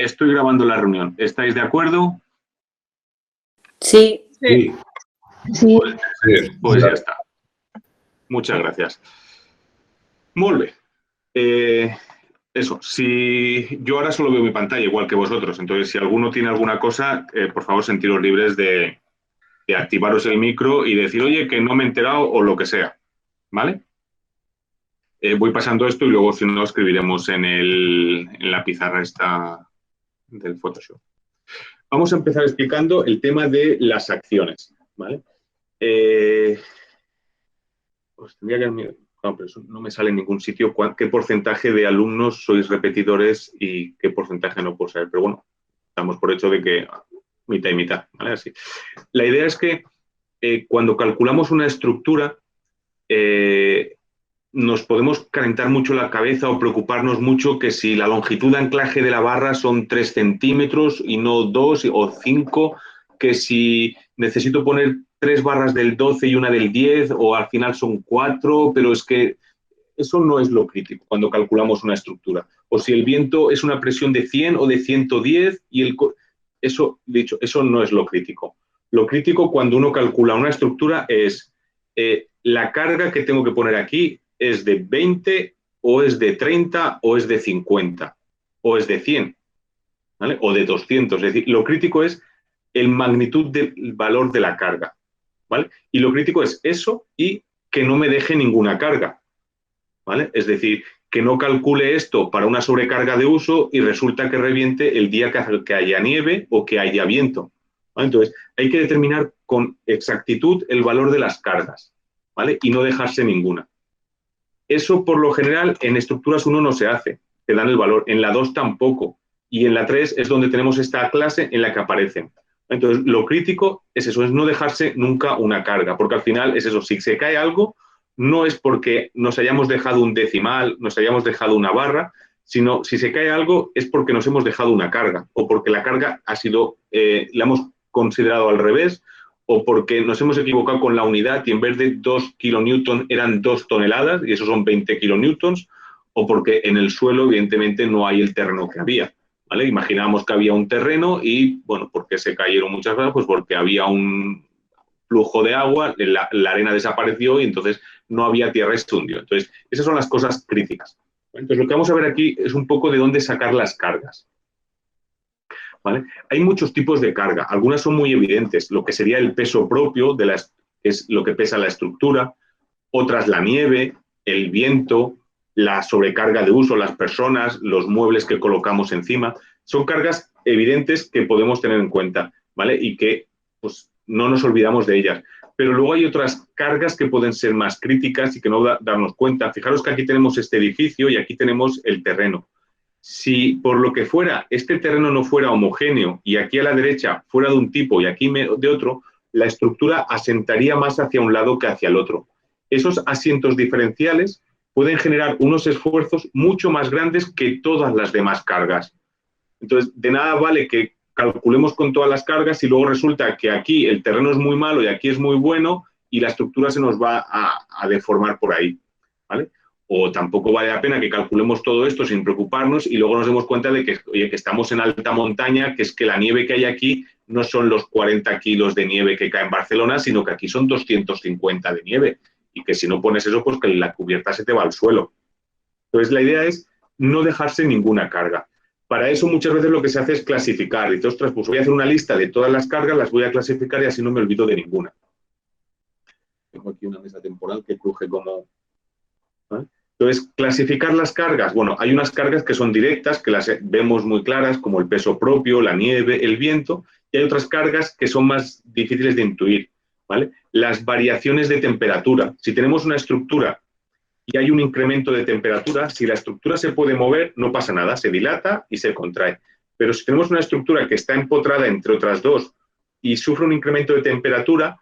Estoy grabando la reunión. ¿Estáis de acuerdo? Sí. Sí. Sí. Pues ya está. Muchas gracias. Muy bien. Eso, si yo ahora solo veo mi pantalla, igual que vosotros, entonces si alguno tiene alguna cosa, por favor, sentiros libres de activaros el micro y decir, oye, que no me he enterado o lo que sea, ¿vale? Voy pasando esto y luego, si no, escribiremos en la pizarra esta del Photoshop. Vamos a empezar explicando el tema de las acciones, ¿vale? Pues tendría que... No, pero eso no me sale en ningún sitio qué porcentaje de alumnos sois repetidores y qué porcentaje no puedo saber. Pero bueno, estamos por hecho de que mitad y mitad, ¿vale? Así. La idea es que cuando calculamos una estructura, nos podemos calentar mucho la cabeza o preocuparnos mucho que si la longitud de anclaje de la barra son 3 centímetros y no 2 o 5, que si necesito poner 3 barras del 12 y una del 10 o al final son 4, pero es que eso no es lo crítico cuando calculamos una estructura. O si el viento es una presión de 100 o de 110 y eso no es lo crítico. Lo crítico cuando uno calcula una estructura es la carga que tengo que poner aquí es de 20 o es de 30 o es de 50 o es de 100, ¿vale? O de 200. Es decir, lo crítico es el magnitud del valor de la carga, ¿vale? Y lo crítico es eso y que no me deje ninguna carga, ¿vale? Es decir, que no calcule esto para una sobrecarga de uso y resulta que reviente el día que haya nieve o que haya viento, ¿vale? Entonces, hay que determinar con exactitud el valor de las cargas, ¿vale? Y no dejarse ninguna. Eso, por lo general, en estructuras 1 no se hace, te dan el valor. En la 2 tampoco. Y en la 3 es donde tenemos esta clase en la que aparecen. Entonces, lo crítico es eso, es no dejarse nunca una carga, porque al final es eso, si se cae algo, no es porque nos hayamos dejado un decimal, nos hayamos dejado una barra, sino si se cae algo es porque nos hemos dejado una carga, o porque la carga ha sido, la hemos considerado al revés, o porque nos hemos equivocado con la unidad y en vez de 2 kilonewtons eran 2 toneladas y eso son 20 kilonewtons, o porque en el suelo, evidentemente, no hay el terreno que había, ¿vale? Imaginábamos que había un terreno y, bueno, ¿por qué se cayeron muchas veces? Pues porque había un flujo de agua, la arena desapareció y entonces no había tierra y se hundió. Entonces, esas son las cosas críticas. Entonces, lo que vamos a ver aquí es un poco de dónde sacar las cargas, ¿vale? Hay muchos tipos de carga, algunas son muy evidentes, lo que sería el peso propio, es lo que pesa la estructura, otras la nieve, el viento, la sobrecarga de uso, las personas, los muebles que colocamos encima, son cargas evidentes que podemos tener en cuenta, ¿vale? Y que pues, no nos olvidamos de ellas. Pero luego hay otras cargas que pueden ser más críticas y que no darnos cuenta. Fijaros que aquí tenemos este edificio y aquí tenemos el terreno. Si por lo que fuera este terreno no fuera homogéneo y aquí a la derecha fuera de un tipo y aquí de otro, la estructura asentaría más hacia un lado que hacia el otro. Esos asientos diferenciales pueden generar unos esfuerzos mucho más grandes que todas las demás cargas. Entonces, de nada vale que calculemos con todas las cargas y luego resulta que aquí el terreno es muy malo y aquí es muy bueno y la estructura se nos va a deformar por ahí, ¿vale? O tampoco vale la pena que calculemos todo esto sin preocuparnos y luego nos demos cuenta de que, oye, que estamos en alta montaña, que es que la nieve que hay aquí no son los 40 kilos de nieve que cae en Barcelona, sino que aquí son 250 de nieve. Y que si no pones eso, pues que la cubierta se te va al suelo. Entonces, la idea es no dejarse ninguna carga. Para eso muchas veces lo que se hace es clasificar. Y entonces, ostras, pues voy a hacer una lista de todas las cargas, las voy a clasificar y así no me olvido de ninguna. Tengo aquí una mesa temporal que cruje como... ¿vale? Entonces, clasificar las cargas. Bueno, hay unas cargas que son directas, que las vemos muy claras, como el peso propio, la nieve, el viento, y hay otras cargas que son más difíciles de intuir, ¿vale? Las variaciones de temperatura. Si tenemos una estructura y hay un incremento de temperatura, si la estructura se puede mover, no pasa nada, se dilata y se contrae. Pero si tenemos una estructura que está empotrada entre otras dos y sufre un incremento de temperatura,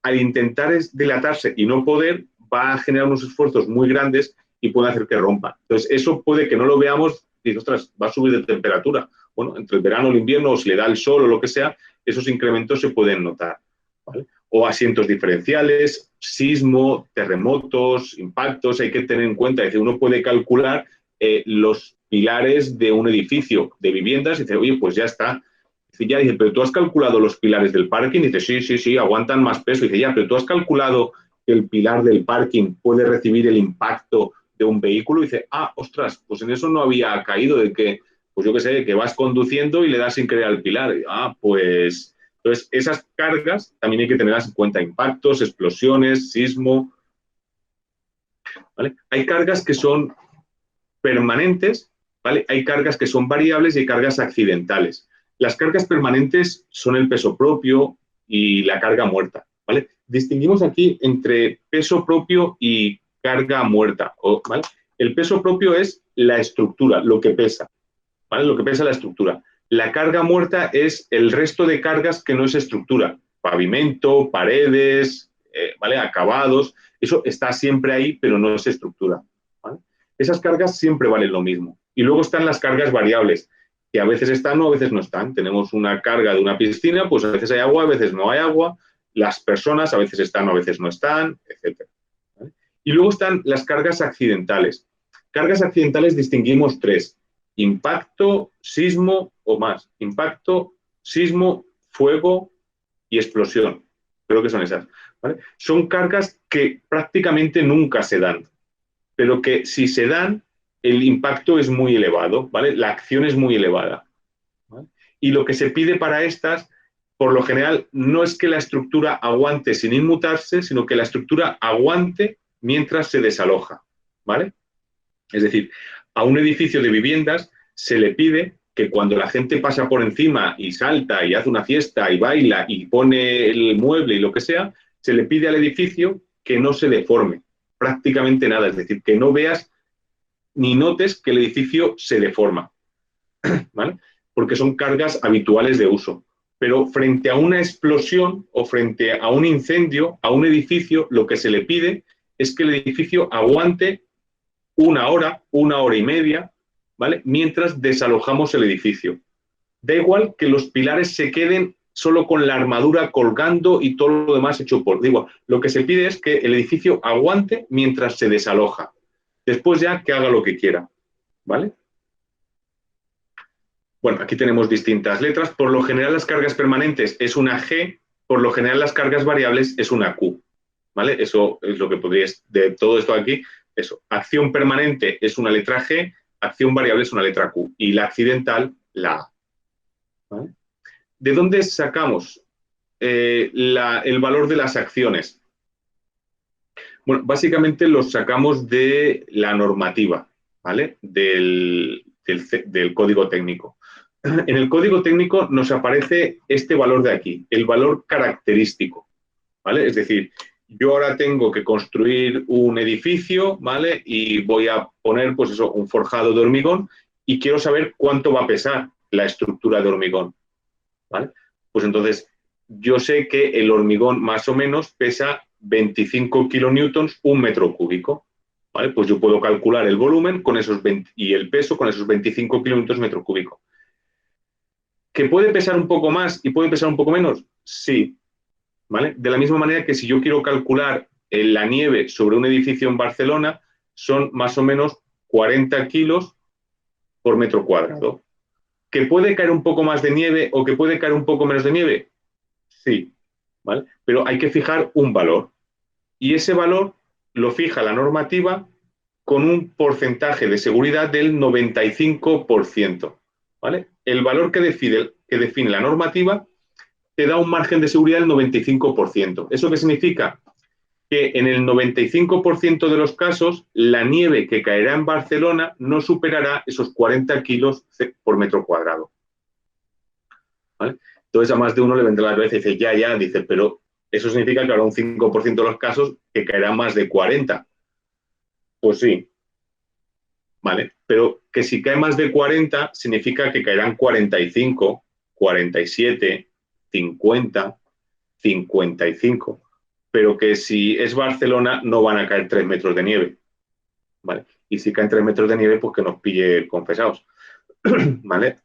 al intentar dilatarse y no poder, va a generar unos esfuerzos muy grandes y puede hacer que rompa. Entonces, eso puede que no lo veamos y dices, ostras, va a subir de temperatura. Bueno, entre el verano y el invierno, o si le da el sol o lo que sea, esos incrementos se pueden notar, ¿vale? O asientos diferenciales, sismo, terremotos, impactos, hay que tener en cuenta, es decir, uno puede calcular pilares de un edificio de viviendas, y dice, oye, pues ya está. Dice, ya, dice, pero tú has calculado los pilares del parking, y dice, sí, aguantan más peso. Y dice, ya, pero tú has calculado que el pilar del parking puede recibir el impacto de un vehículo. Y dice, ostras, pues en eso no había caído, de que, pues yo qué sé, que vas conduciendo y le das sin querer al pilar. Pues, entonces esas cargas también hay que tenerlas en cuenta, impactos, explosiones, sismo, ¿vale? Hay cargas que son permanentes, ¿vale? Hay cargas que son variables y hay cargas accidentales. Las cargas permanentes son el peso propio y la carga muerta, ¿vale? Distinguimos aquí entre peso propio y carga muerta, ¿vale? El peso propio es la estructura, lo que pesa, ¿vale? Lo que pesa la estructura. La carga muerta es el resto de cargas que no es estructura, pavimento, paredes, ¿vale? Acabados, eso está siempre ahí, pero no es estructura, ¿vale? Esas cargas siempre valen lo mismo. Y luego están las cargas variables, que a veces están o a veces no están. Tenemos una carga de una piscina, pues a veces hay agua, a veces no hay agua. Las personas a veces están o a veces no están, etc. ¿Vale? Y luego están las cargas accidentales. Cargas accidentales distinguimos tres: impacto, sismo o más. Impacto, sismo, fuego y explosión. Creo que son esas, ¿vale? Son cargas que prácticamente nunca se dan, pero que si se dan, el impacto es muy elevado, ¿vale? La acción es muy elevada, ¿vale? Y lo que se pide para estas, por lo general, no es que la estructura aguante sin inmutarse, sino que la estructura aguante mientras se desaloja, ¿vale? Es decir, a un edificio de viviendas se le pide que cuando la gente pasa por encima y salta y hace una fiesta y baila y pone el mueble y lo que sea, se le pide al edificio que no se deforme prácticamente nada, es decir, que no veas ni notes que el edificio se deforma, ¿vale? Porque son cargas habituales de uso. Pero frente a una explosión o frente a un incendio, a un edificio, lo que se le pide es que el edificio aguante una hora y media, ¿vale? Mientras desalojamos el edificio. Da igual que los pilares se queden solo con la armadura colgando y todo lo demás hecho por. Digo, lo que se pide es que el edificio aguante mientras se desaloja. Después ya que haga lo que quiera, ¿vale? Bueno, aquí tenemos distintas letras. Por lo general las cargas permanentes es una G, por lo general las cargas variables es una Q, ¿vale? Eso es lo que podríais, de todo esto aquí, eso. Acción permanente es una letra G, acción variable es una letra Q y la accidental, la A, ¿vale? ¿De dónde sacamos el valor de las acciones? Bueno, básicamente los sacamos de la normativa, ¿vale? Del código técnico. En el código técnico nos aparece este valor de aquí, el valor característico, ¿vale? Es decir, yo ahora tengo que construir un edificio, ¿vale? Y voy a poner, pues eso, un forjado de hormigón y quiero saber cuánto va a pesar la estructura de hormigón, ¿vale? Pues entonces, yo sé que el hormigón más o menos pesa 25 kilonewtons un metro cúbico, ¿vale? Pues yo puedo calcular el volumen con esos 20, y el peso con esos 25 kilonewtons metro cúbico. ¿Que puede pesar un poco más y puede pesar un poco menos? Sí, ¿vale? De la misma manera que si yo quiero calcular la nieve sobre un edificio en Barcelona, son más o menos 40 kilos por metro cuadrado. ¿Que puede caer un poco más de nieve o que puede caer un poco menos de nieve? Sí, ¿vale? Pero hay que fijar un valor. Y ese valor lo fija la normativa con un porcentaje de seguridad del 95%, ¿vale? El valor que define la normativa te da un margen de seguridad del 95%. ¿Eso qué significa? Que en el 95% de los casos la nieve que caerá en Barcelona no superará esos 40 kilos por metro cuadrado, ¿vale? Entonces a más de uno le vendrá la cabeza y dice, ya, dice, pero eso significa que habrá un 5% de los casos que caerá más de 40. Pues sí, ¿vale? Pero que si cae más de 40 significa que caerán 45, 47, 50, 55, pero que si es Barcelona no van a caer 3 metros de nieve, ¿vale? Y si caen 3 metros de nieve, pues que nos pille confesados, ¿vale?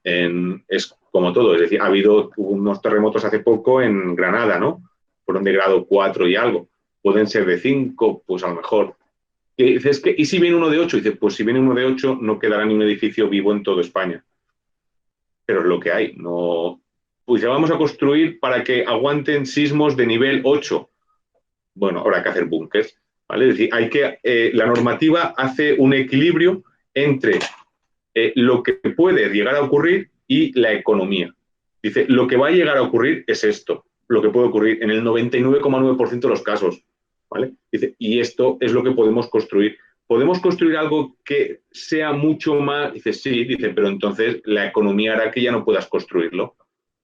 Es como todo, es decir, ha habido unos terremotos hace poco en Granada, ¿no? Fueron de grado 4 y algo. Pueden ser de 5, pues a lo mejor, Que dices que, ¿y si viene uno de 8? Dice, pues si viene uno de 8 no quedará ni un edificio vivo en toda España. Pero es lo que hay. No, pues ya vamos a construir para que aguanten sismos de nivel 8. Bueno, habrá que hacer búnkers, ¿vale? Es decir, la normativa hace un equilibrio entre lo que puede llegar a ocurrir y la economía. Dice, lo que va a llegar a ocurrir es esto, lo que puede ocurrir en el 99,9% de los casos, ¿vale? Dice, y esto es lo que podemos construir. ¿Podemos construir algo que sea mucho más? Dice, sí, dice, pero entonces la economía hará que ya no puedas construirlo,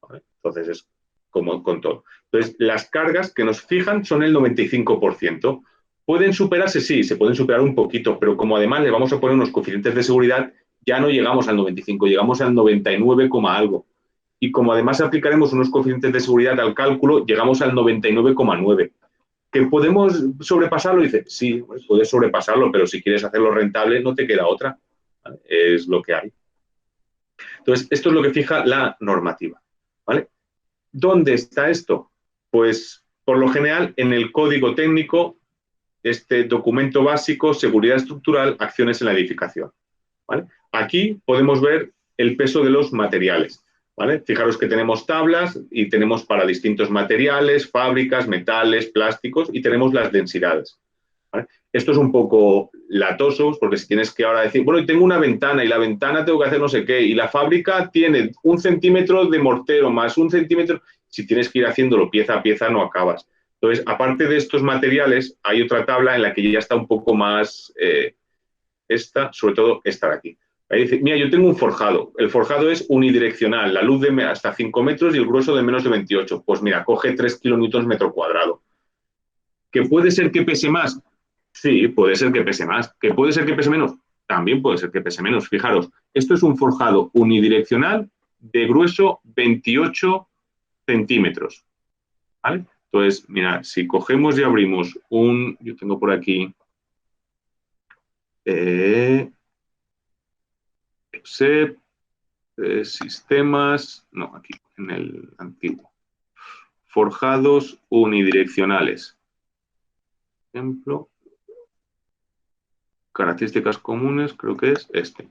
¿vale? Entonces es como con todo. Entonces, las cargas que nos fijan son el 95%. ¿Pueden superarse? Sí, se pueden superar un poquito, pero como además le vamos a poner unos coeficientes de seguridad, ya no llegamos al 95, llegamos al 99, algo. Y como además aplicaremos unos coeficientes de seguridad al cálculo, llegamos al 99,9. ¿Que podemos sobrepasarlo? Dice, sí, puedes sobrepasarlo, pero si quieres hacerlo rentable, no te queda otra. ¿Vale? Es lo que hay. Entonces, esto es lo que fija la normativa. ¿Vale? ¿Dónde está esto? Pues, por lo general, en el código técnico, este documento básico, seguridad estructural, acciones en la edificación. ¿Vale? Aquí podemos ver el peso de los materiales. ¿Vale? Fijaros que tenemos tablas y tenemos para distintos materiales, fábricas, metales, plásticos y tenemos las densidades. ¿Vale? Esto es un poco latoso porque si tienes que ahora decir, bueno, tengo una ventana y la ventana tengo que hacer no sé qué y la fábrica tiene 1 centímetro de mortero más 1 centímetro, si tienes que ir haciéndolo pieza a pieza no acabas. Entonces, aparte de estos materiales, hay otra tabla en la que ya está un poco más... sobre todo esta de aquí. Ahí dice, mira, yo tengo un forjado. El forjado es unidireccional, la luz de hasta 5 metros y el grueso de menos de 28. Pues mira, coge 3 kilonewtons metro cuadrado. ¿Que puede ser que pese más? Sí, puede ser que pese más. ¿Que puede ser que pese menos? También puede ser que pese menos. Fijaros, esto es un forjado unidireccional de grueso 28 centímetros. ¿Vale? Entonces, mira, si cogemos y abrimos yo tengo por aquí, sistemas, no, aquí en el antiguo, forjados unidireccionales. Ejemplo, características comunes, creo que es este.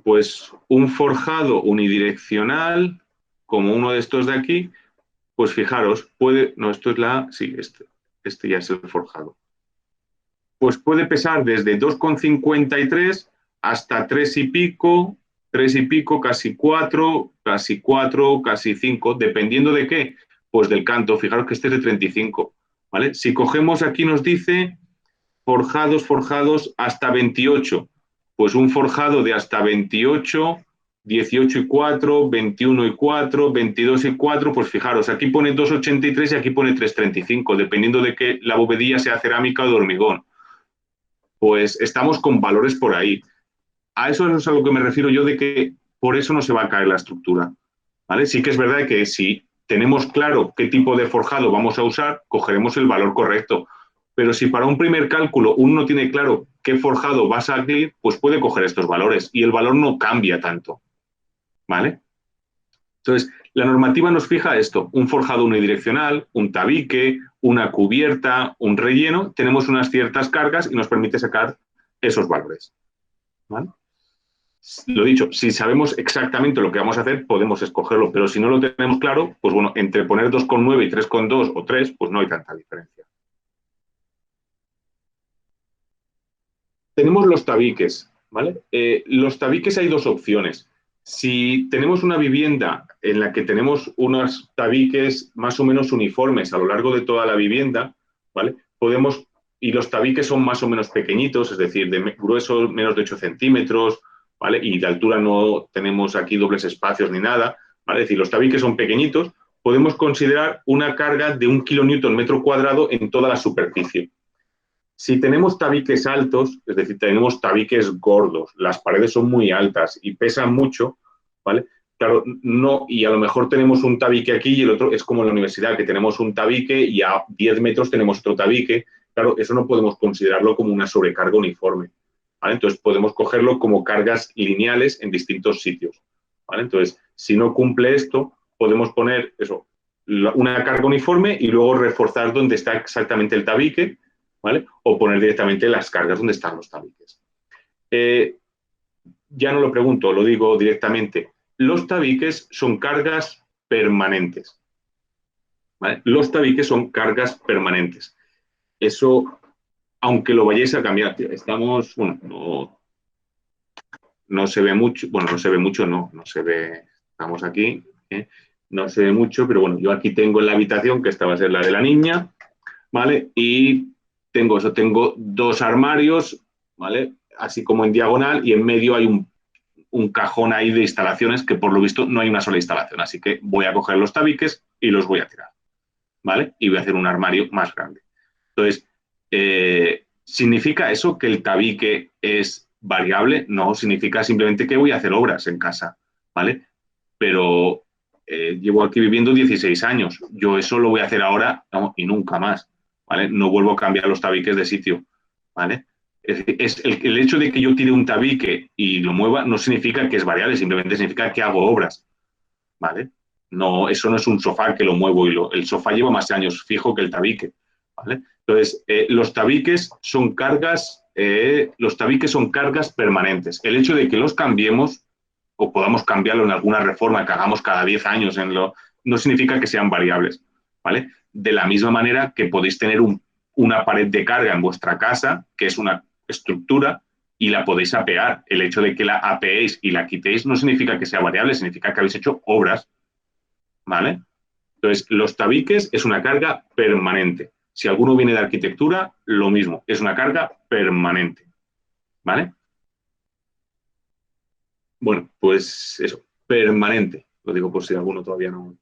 Pues un forjado unidireccional, como uno de estos de aquí, pues fijaros, esto es sí, este ya es el forjado. Pues puede pesar desde 2,53 hasta 3 y pico, casi 4, casi 5, dependiendo de qué, pues del canto. Fijaros que este es de 35, ¿vale? Si cogemos aquí nos dice forjados hasta 28, pues un forjado de hasta 28, 18 y 4, 21 y 4, 22 y 4, pues fijaros, aquí pone 2,83 y aquí pone 3,35, dependiendo de que la bovedilla sea cerámica o de hormigón. Pues estamos con valores por ahí. A eso es a lo que me refiero yo de que por eso no se va a caer la estructura. ¿Vale? Sí que es verdad que si tenemos claro qué tipo de forjado vamos a usar, cogeremos el valor correcto. Pero si para un primer cálculo uno no tiene claro qué forjado va a salir, pues puede coger estos valores y el valor no cambia tanto. ¿Vale? Entonces, la normativa nos fija esto, un forjado unidireccional, un tabique, una cubierta, un relleno, tenemos unas ciertas cargas y nos permite sacar esos valores. ¿Vale? Lo dicho, si sabemos exactamente lo que vamos a hacer, podemos escogerlo, pero si no lo tenemos claro, pues bueno, entre poner 2,9 y 3,2 o 3, pues no hay tanta diferencia. Tenemos los tabiques, ¿vale? Los tabiques hay dos opciones. Si tenemos una vivienda en la que tenemos unos tabiques más o menos uniformes a lo largo de toda la vivienda, ¿vale? Y los tabiques son más o menos pequeñitos, es decir, de grueso menos de 8 centímetros, ¿vale? Y de altura no tenemos aquí dobles espacios ni nada, ¿vale? Es decir, los tabiques son pequeñitos, podemos considerar una carga de 1 kilonewton metro cuadrado en toda la superficie. Si tenemos tabiques altos, es decir, tenemos tabiques gordos, las paredes son muy altas y pesan mucho, ¿vale? Claro, no, y a lo mejor tenemos un tabique aquí y el otro es como en la universidad, que tenemos un tabique y a 10 metros tenemos otro tabique. Claro, eso no podemos considerarlo como una sobrecarga uniforme, ¿vale? Entonces podemos cogerlo como cargas lineales en distintos sitios, ¿vale? Entonces, si no cumple esto, podemos poner eso, una carga uniforme y luego reforzar donde está exactamente el tabique, ¿vale? O poner directamente las cargas donde están los tabiques. Ya no lo pregunto, lo digo directamente. Los tabiques son cargas permanentes, ¿vale? Los tabiques son cargas permanentes. Eso, aunque lo vayáis a cambiar, estamos, bueno, no se ve mucho, bueno, no se ve mucho, no se ve, estamos aquí, no se ve mucho, pero bueno, yo aquí tengo en la habitación, que esta va a ser la de la niña, ¿vale? Y tengo eso, tengo dos armarios, ¿vale? Así como en diagonal, y en medio hay un cajón ahí de instalaciones que por lo visto no hay una sola instalación, así que voy a coger los tabiques y los voy a tirar, ¿vale? Y voy a hacer un armario más grande. Entonces, ¿significa eso que el tabique es variable? No, significa simplemente que voy a hacer obras en casa, ¿vale? Pero llevo aquí viviendo 16 años. Yo eso lo voy a hacer ahora, ¿no? Y nunca más, ¿vale? No vuelvo a cambiar los tabiques de sitio, ¿vale? Es el hecho de que yo tire un tabique y lo mueva no significa que es variable, simplemente significa que hago obras, ¿vale? No, eso no es un sofá que lo muevo el sofá lleva más años fijo que el tabique, ¿vale? Entonces, los tabiques son cargas permanentes. El hecho de que los cambiemos o podamos cambiarlo en alguna reforma que hagamos cada 10 años no significa que sean variables, ¿vale? De la misma manera que podéis tener una pared de carga en vuestra casa, que es una estructura, y la podéis apear. El hecho de que la apeéis y la quitéis no significa que sea variable, significa que habéis hecho obras, ¿vale? Entonces, los tabiques es una carga permanente. Si alguno viene de arquitectura, lo mismo, es una carga permanente, ¿vale? Bueno, pues eso, permanente. Lo digo por si alguno todavía no.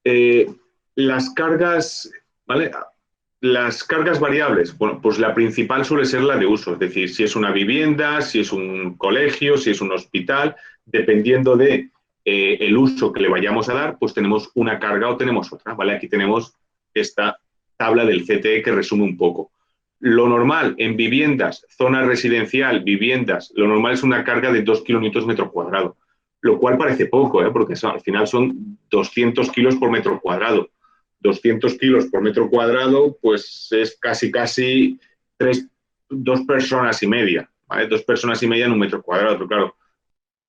Eh, las cargas, ¿vale? Las cargas variables, bueno, pues la principal suele ser la de uso, es decir, si es una vivienda, si es un colegio, si es un hospital, dependiendo de el uso que le vayamos a dar, pues tenemos una carga o tenemos otra, ¿vale? Aquí tenemos esta tabla del CTE que resume un poco. Lo normal en viviendas, zona residencial, viviendas, lo normal es una carga de 2 kilonewtons metro cuadrado, lo cual parece poco, porque al final son 200 kilos por metro cuadrado. 200 kilos por metro cuadrado, pues es casi dos personas y media, ¿vale? 2 personas y media en un metro cuadrado, pero claro,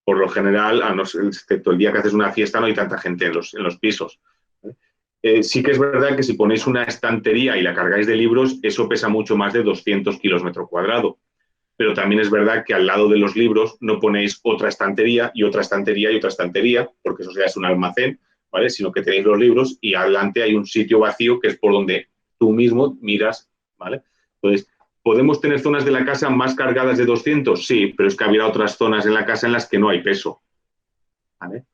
por lo general, excepto el día que haces una fiesta, no hay tanta gente en los pisos. Sí que es verdad que si ponéis una estantería y la cargáis de libros, eso pesa mucho más de 200 kilos metro cuadrado. Pero también es verdad que al lado de los libros no ponéis otra estantería y otra estantería y otra estantería, porque eso ya es un almacén, ¿vale? Sino que tenéis los libros y adelante hay un sitio vacío que es por donde tú mismo miras, ¿vale? Entonces, ¿podemos tener zonas de la casa más cargadas de 200? Sí, pero es que habría otras zonas en la casa en las que no hay peso, ¿vale?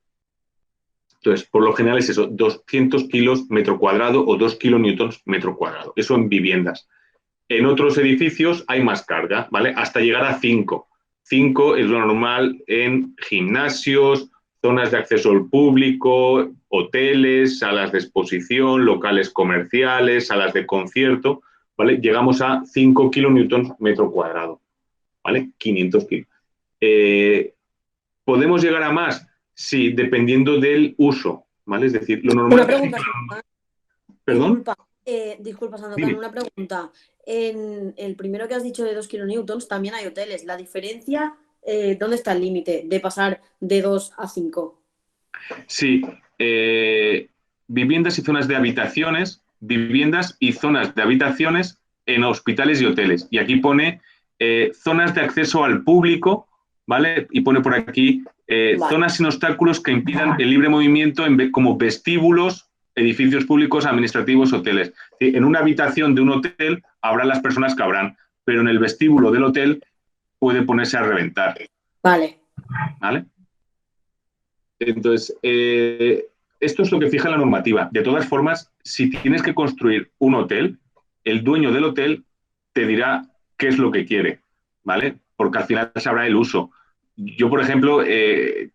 Entonces, por lo general es eso, 200 kilos metro cuadrado o 2 kilonewtons metro cuadrado. Eso en viviendas. En otros edificios hay más carga, ¿vale? Hasta llegar a 5. 5 es lo normal en gimnasios, zonas de acceso al público, hoteles, salas de exposición, locales comerciales, salas de concierto, ¿vale? Llegamos a 5 kilonewtons metro cuadrado, ¿vale? 500 kilos. ¿Podemos llegar a más? Sí, dependiendo del uso, ¿vale? Es decir, lo Una normal... pregunta, ¿Perdón? disculpa, Sandokan, Dime. una pregunta. En el primero que has dicho de 2 kilonewtons también hay hoteles. ¿La diferencia, dónde está el límite de pasar de 2 a 5? Sí, viviendas y zonas de habitaciones, viviendas y zonas de habitaciones en hospitales y hoteles. Y aquí pone zonas de acceso al público, ¿vale? Y pone por aquí Vale, zonas sin obstáculos que impidan el libre movimiento como vestíbulos, edificios públicos, administrativos, hoteles. En una habitación de un hotel habrá las personas que habrán, pero en el vestíbulo del hotel puede ponerse a reventar, vale. ¿vale? Entonces, esto es lo que fija la normativa. De todas formas, si tienes que construir un hotel, el dueño del hotel te dirá qué es lo que quiere, ¿vale? Porque al final sabrá el uso. Yo, por ejemplo,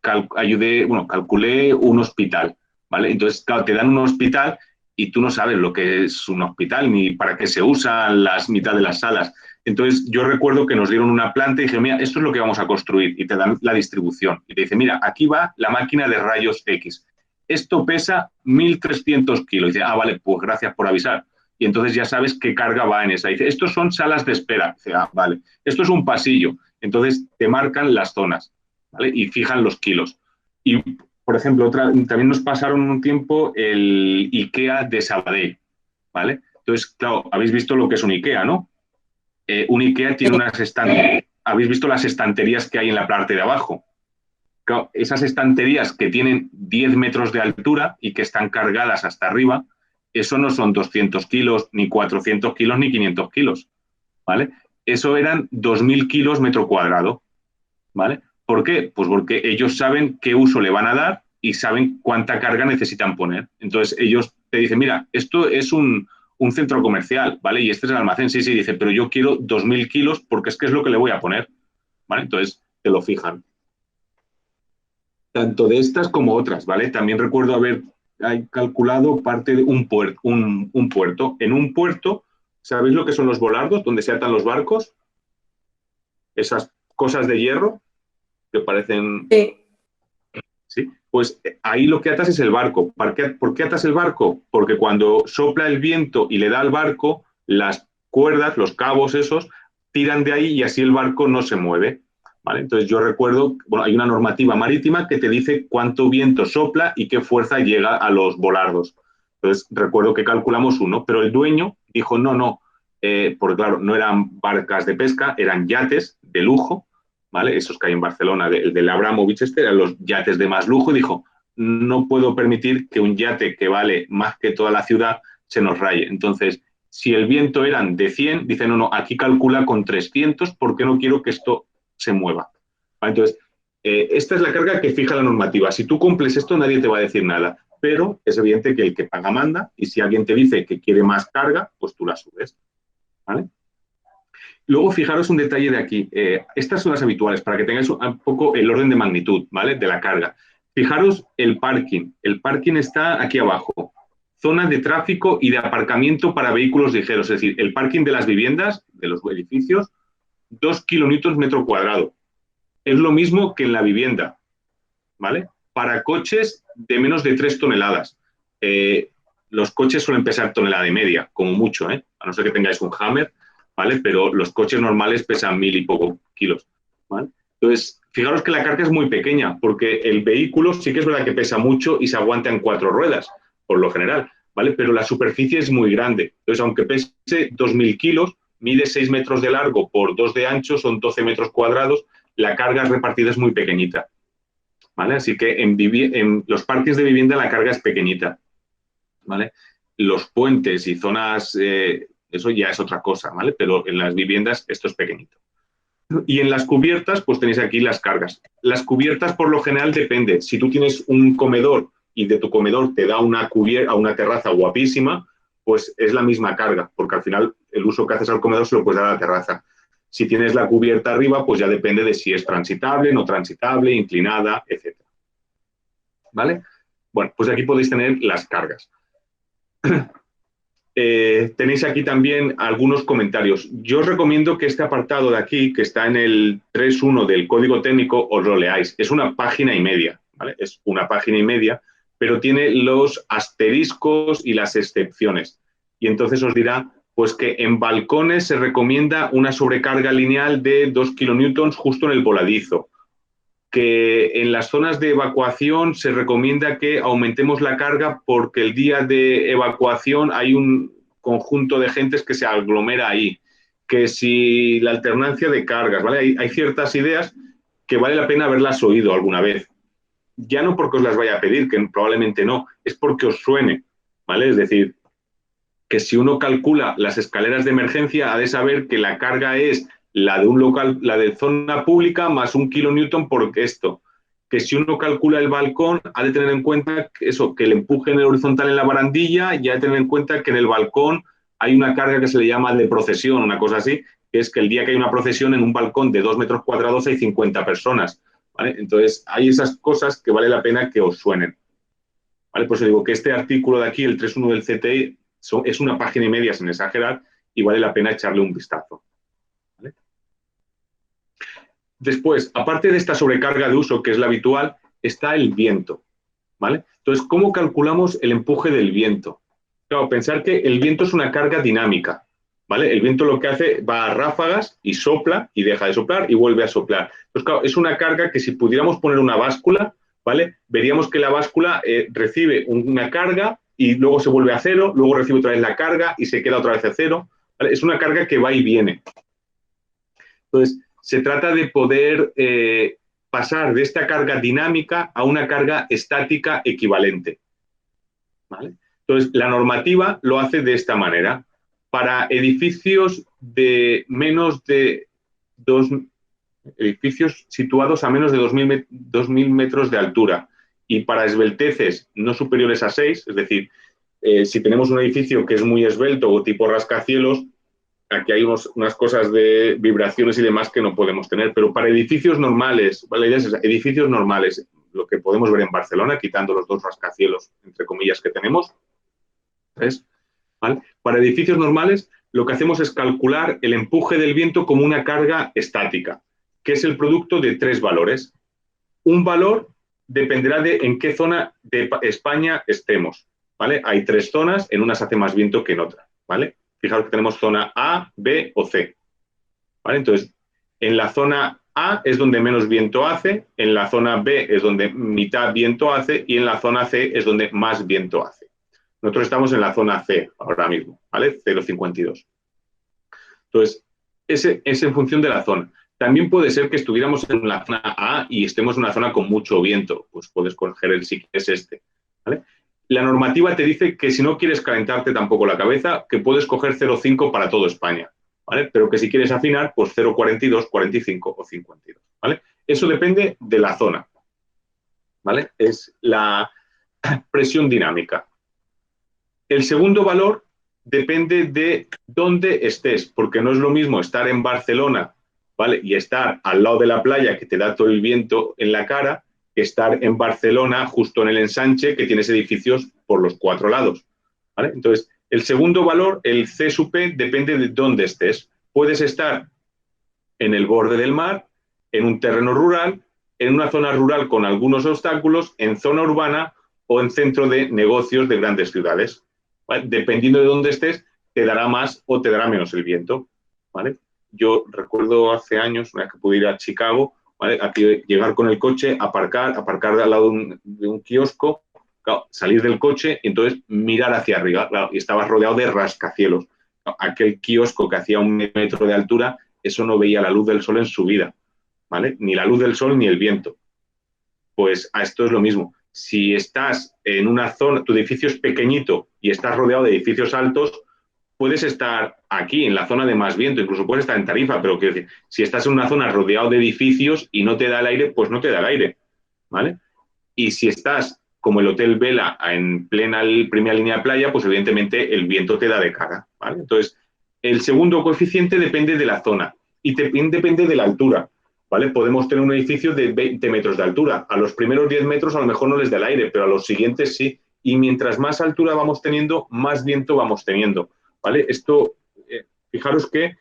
calculé un hospital, ¿vale? Entonces, claro, te dan un hospital y tú no sabes lo que es un hospital ni para qué se usan las mitad de las salas. Entonces, yo recuerdo que nos dieron una planta y dije, mira, esto es lo que vamos a construir. Y te dan la distribución. Y te dice, mira, aquí va la máquina de rayos X. esto pesa 1.300 kilos. Y dice, ah, vale, pues gracias por avisar. Y entonces ya sabes qué carga va en esa. Dice, estos son salas de espera. Dice, ah, vale. Esto es un pasillo. Entonces te marcan las zonas, ¿vale? Y fijan los kilos. Y, por ejemplo, también nos pasaron un tiempo el IKEA de Sabadell, ¿vale? Entonces, claro, habéis visto lo que es un IKEA, ¿no? Un IKEA tiene unas estanterías. ¿Habéis visto las estanterías que hay en la parte de abajo? Claro, esas estanterías que tienen 10 metros de altura y que están cargadas hasta arriba, eso no son 200 kilos, ni 400 kilos, ni 500 kilos, ¿vale? Eso eran 2.000 kilos metro cuadrado, ¿vale? ¿Por qué? Pues porque ellos saben qué uso le van a dar y saben cuánta carga necesitan poner. Entonces ellos te dicen, mira, esto es un centro comercial, ¿vale? Y este es el almacén, sí, sí, dice, pero yo quiero 2.000 kilos porque es que es lo que le voy a poner, ¿vale? Entonces te lo fijan. Tanto de estas como otras, ¿vale? También recuerdo haber calculado parte de un puerto. En un puerto, ¿sabéis lo que son los volardos, donde se atan los barcos? Esas cosas de hierro que parecen... Sí. ¿Sí? Pues ahí lo que atas es el barco. ¿Por qué atas el barco? Porque cuando sopla el viento y le da al barco, las cuerdas, los cabos esos, tiran de ahí y así el barco no se mueve. ¿Vale? Entonces yo recuerdo, bueno, hay una normativa marítima que te dice cuánto viento sopla y qué fuerza llega a los volardos. Entonces recuerdo que calculamos uno, pero el dueño dijo no, no, porque claro, no eran barcas de pesca, eran yates de lujo, ¿vale? Esos que hay en Barcelona, el del Abramovich eran los yates de más lujo, y dijo, no puedo permitir que un yate que vale más que toda la ciudad se nos raye. Entonces, si el viento eran de 100, dice, no, no, aquí calcula con 300 porque no quiero que esto se mueva. ¿Vale? Entonces, esta es la carga que fija la normativa. Si tú cumples esto, nadie te va a decir nada, pero es evidente que el que paga manda, y si alguien te dice que quiere más carga, pues tú la subes. ¿Vale? Luego, fijaros un detalle de aquí. Estas son las habituales, para que tengáis un poco el orden de magnitud, ¿vale? De la carga. Fijaros el parking. El parking está aquí abajo. Zonas de tráfico y de aparcamiento para vehículos ligeros. Es decir, el parking de las viviendas, de los edificios, 2 kilonewtons metro cuadrado. Es lo mismo que en la vivienda, ¿vale? Para coches de menos de 3 toneladas. Los coches suelen pesar tonelada y media, como mucho, ¿eh? A no ser que tengáis un Hammer, ¿vale? Pero los coches normales pesan 1.000 y poco kilos, ¿vale? Entonces, fijaros que la carga es muy pequeña, porque el vehículo sí que es verdad que pesa mucho y se aguanta en 4 ruedas, por lo general, ¿vale? Pero la superficie es muy grande. Entonces, aunque pese 2.000 kilos, mide 6 metros de largo por 2 de ancho, son 12 metros cuadrados, la carga repartida es muy pequeñita, ¿vale? Así que en los parques de vivienda la carga es pequeñita, ¿vale? Los puentes y zonas, eso ya es otra cosa, ¿vale? Pero en las viviendas esto es pequeñito. Y en las cubiertas, pues tenéis aquí las cargas. Las cubiertas, por lo general, depende. Si tú tienes un comedor y de tu comedor te da una terraza guapísima, pues es la misma carga, porque al final el uso que haces al comedor se lo puedes dar a la terraza. Si tienes la cubierta arriba, pues ya depende de si es transitable, no transitable, inclinada, etc. ¿Vale? Bueno, pues aquí podéis tener las cargas. Tenéis aquí también algunos comentarios. Yo os recomiendo que este apartado de aquí, que está en el 3.1 del código técnico, os lo leáis. Es una página y media, ¿vale? Es una página y media, pero tiene los asteriscos y las excepciones. Y entonces os dirá, pues que en balcones se recomienda una sobrecarga lineal de 2 kilonewtons justo en el voladizo, que en las zonas de evacuación se recomienda que aumentemos la carga porque el día de evacuación hay un conjunto de gentes que se aglomera ahí, que si la alternancia de cargas, ¿vale? Hay ciertas ideas que vale la pena haberlas oído alguna vez. Ya no porque os las vaya a pedir, que probablemente no, es porque os suene, ¿vale? Es decir, que si uno calcula las escaleras de emergencia, ha de saber que la carga es la de un local, la de zona pública más 1 kilonewton por esto. Que si uno calcula el balcón, ha de tener en cuenta que eso, que el empuje en el horizontal en la barandilla, y ha de tener en cuenta que en el balcón hay una carga que se le llama de procesión, una cosa así, que es que el día que hay una procesión en un balcón de 2 metros cuadrados hay 50 personas, ¿vale? Entonces, hay esas cosas que vale la pena que os suenen, ¿vale? Por eso digo que este artículo de aquí, el 3.1 del CTI, es una página y media sin exagerar y vale la pena echarle un vistazo, ¿vale? Después, aparte de esta sobrecarga de uso que es la habitual, está el viento, ¿vale? Entonces, ¿cómo calculamos el empuje del viento? Claro, pensar que el viento es una carga dinámica, ¿vale? El viento lo que hace va a ráfagas y sopla y deja de soplar y vuelve a soplar. Entonces, claro, es una carga que si pudiéramos poner una báscula, ¿vale? Veríamos que la báscula recibe una carga y luego se vuelve a cero, luego recibe otra vez la carga y se queda otra vez a cero, ¿vale? Es una carga que va y viene. Entonces, se trata de poder pasar de esta carga dinámica a una carga estática equivalente, ¿vale? Entonces, la normativa lo hace de esta manera. Para edificios de menos de dos, edificios situados a menos de 2.000 metros de altura y para esbelteces no superiores a 6, es decir, si tenemos un edificio que es muy esbelto o tipo rascacielos, aquí hay unas cosas de vibraciones y demás que no podemos tener, pero para edificios normales, ¿vale? Edificios normales, lo que podemos ver en Barcelona, quitando los 2 rascacielos, entre comillas, que tenemos, ¿ves? ¿Vale? Para edificios normales, lo que hacemos es calcular el empuje del viento como una carga estática, que es el producto de 3 valores. Un valor dependerá de en qué zona de España estemos, ¿vale? Hay 3 zonas, en unas hace más viento que en otras, ¿vale? Fijaos que tenemos zona A, B o C, ¿vale? Entonces, en la zona A es donde menos viento hace, en la zona B es donde mitad viento hace y en la zona C es donde más viento hace. Nosotros estamos en la zona C ahora mismo, ¿vale? 0,52. Entonces, ese es en función de la zona. También puede ser que estuviéramos en la zona A y estemos en una zona con mucho viento. Pues puedes coger el sí que es este, ¿vale? La normativa te dice que si no quieres calentarte tampoco la cabeza, que puedes coger 0,5 para toda España, ¿vale? Pero que si quieres afinar, pues 0,42, 45 o 52, ¿vale? Eso depende de la zona, ¿vale? Es la presión dinámica. El segundo valor depende de dónde estés, porque no es lo mismo estar en Barcelona, ¿vale? Y estar al lado de la playa que te da todo el viento en la cara, que estar en Barcelona justo en el ensanche que tienes edificios por los 4 lados, ¿vale? Entonces, el segundo valor, el C sub P, depende de dónde estés. Puedes estar en el borde del mar, en un terreno rural, en una zona rural con algunos obstáculos, en zona urbana o en centro de negocios de grandes ciudades, ¿vale? Dependiendo de dónde estés, te dará más o te dará menos el viento, ¿vale? Yo recuerdo hace años, una vez que pude ir a Chicago, ¿vale? Aquí llegar con el coche, aparcar al lado de un kiosco, claro, salir del coche y entonces mirar hacia arriba, claro, y estabas rodeado de rascacielos. Aquel kiosco que hacía 1 metro de altura, eso no veía la luz del sol en su vida, ¿vale? Ni la luz del sol ni el viento. Pues a esto es lo mismo. Si estás en una zona, tu edificio es pequeñito y estás rodeado de edificios altos, puedes estar aquí, en la zona de más viento, incluso puedes estar en Tarifa, pero quiero decir, si estás en una zona rodeado de edificios y no te da el aire, pues no te da el aire, ¿vale? Y si estás como el Hotel Vela en plena primera línea de playa, pues evidentemente el viento te da de cara, ¿vale? Entonces, el segundo coeficiente depende de la zona y también depende de la altura, ¿vale? Podemos tener un edificio de 20 metros de altura. A los primeros 10 metros a lo mejor no les da el aire, pero a los siguientes sí. Y mientras más altura vamos teniendo, más viento vamos teniendo, ¿vale? Esto, fijaros que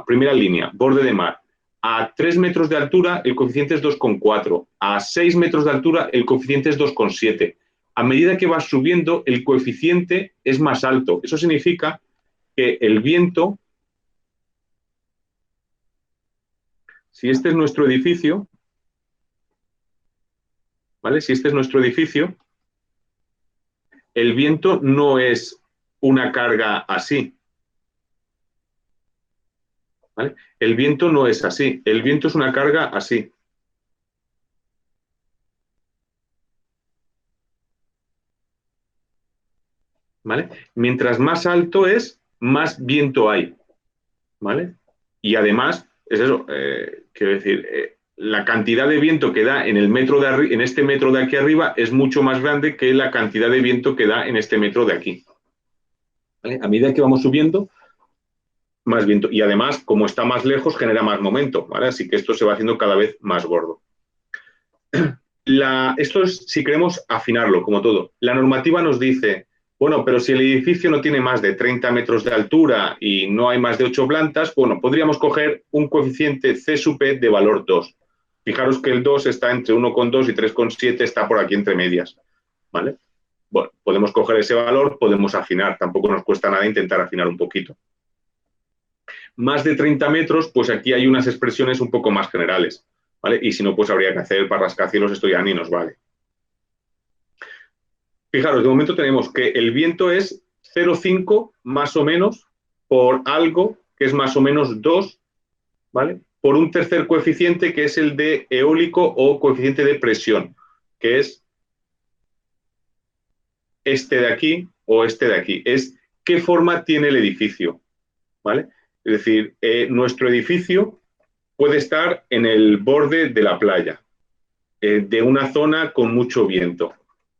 primera línea, borde de mar, a 3 metros de altura el coeficiente es 2,4. A 6 metros de altura el coeficiente es 2,7. A medida que vas subiendo, el coeficiente es más alto. Eso significa que el viento, si este es nuestro edificio, ¿vale? Si este es nuestro edificio, el viento no es una carga así, ¿vale? El viento no es así. El viento es una carga así. ¿Vale? Mientras más alto es, más viento hay, ¿vale? Y además, es eso, quiero decir, la cantidad de viento que da en en este metro de aquí arriba es mucho más grande que la cantidad de viento que da en este metro de aquí, ¿vale? A medida que vamos subiendo, más viento. Y además, como está más lejos, genera más momento, ¿vale? Así que esto se va haciendo cada vez más gordo. Esto es si queremos afinarlo, como todo. La normativa nos dice, bueno, pero si el edificio no tiene más de 30 metros de altura y no hay más de 8 plantas, bueno, podríamos coger un coeficiente C sub P de valor 2. Fijaros que el 2 está entre 1,2 y 3,7, está por aquí entre medias, ¿vale? Bueno, podemos coger ese valor, podemos afinar, tampoco nos cuesta nada intentar afinar un poquito. Más de 30 metros, pues aquí hay unas expresiones un poco más generales, ¿vale? Y si no, pues habría que hacer para rascacielos, esto ya ni nos vale. Fijaros, de momento tenemos que el viento es 0,5 más o menos por algo que es más o menos 2, ¿vale? Por un tercer coeficiente que es el de eólico o coeficiente de presión, que es este de aquí o este de aquí. Es qué forma tiene el edificio, ¿vale? Es decir, nuestro edificio puede estar en el borde de la playa, de una zona con mucho viento,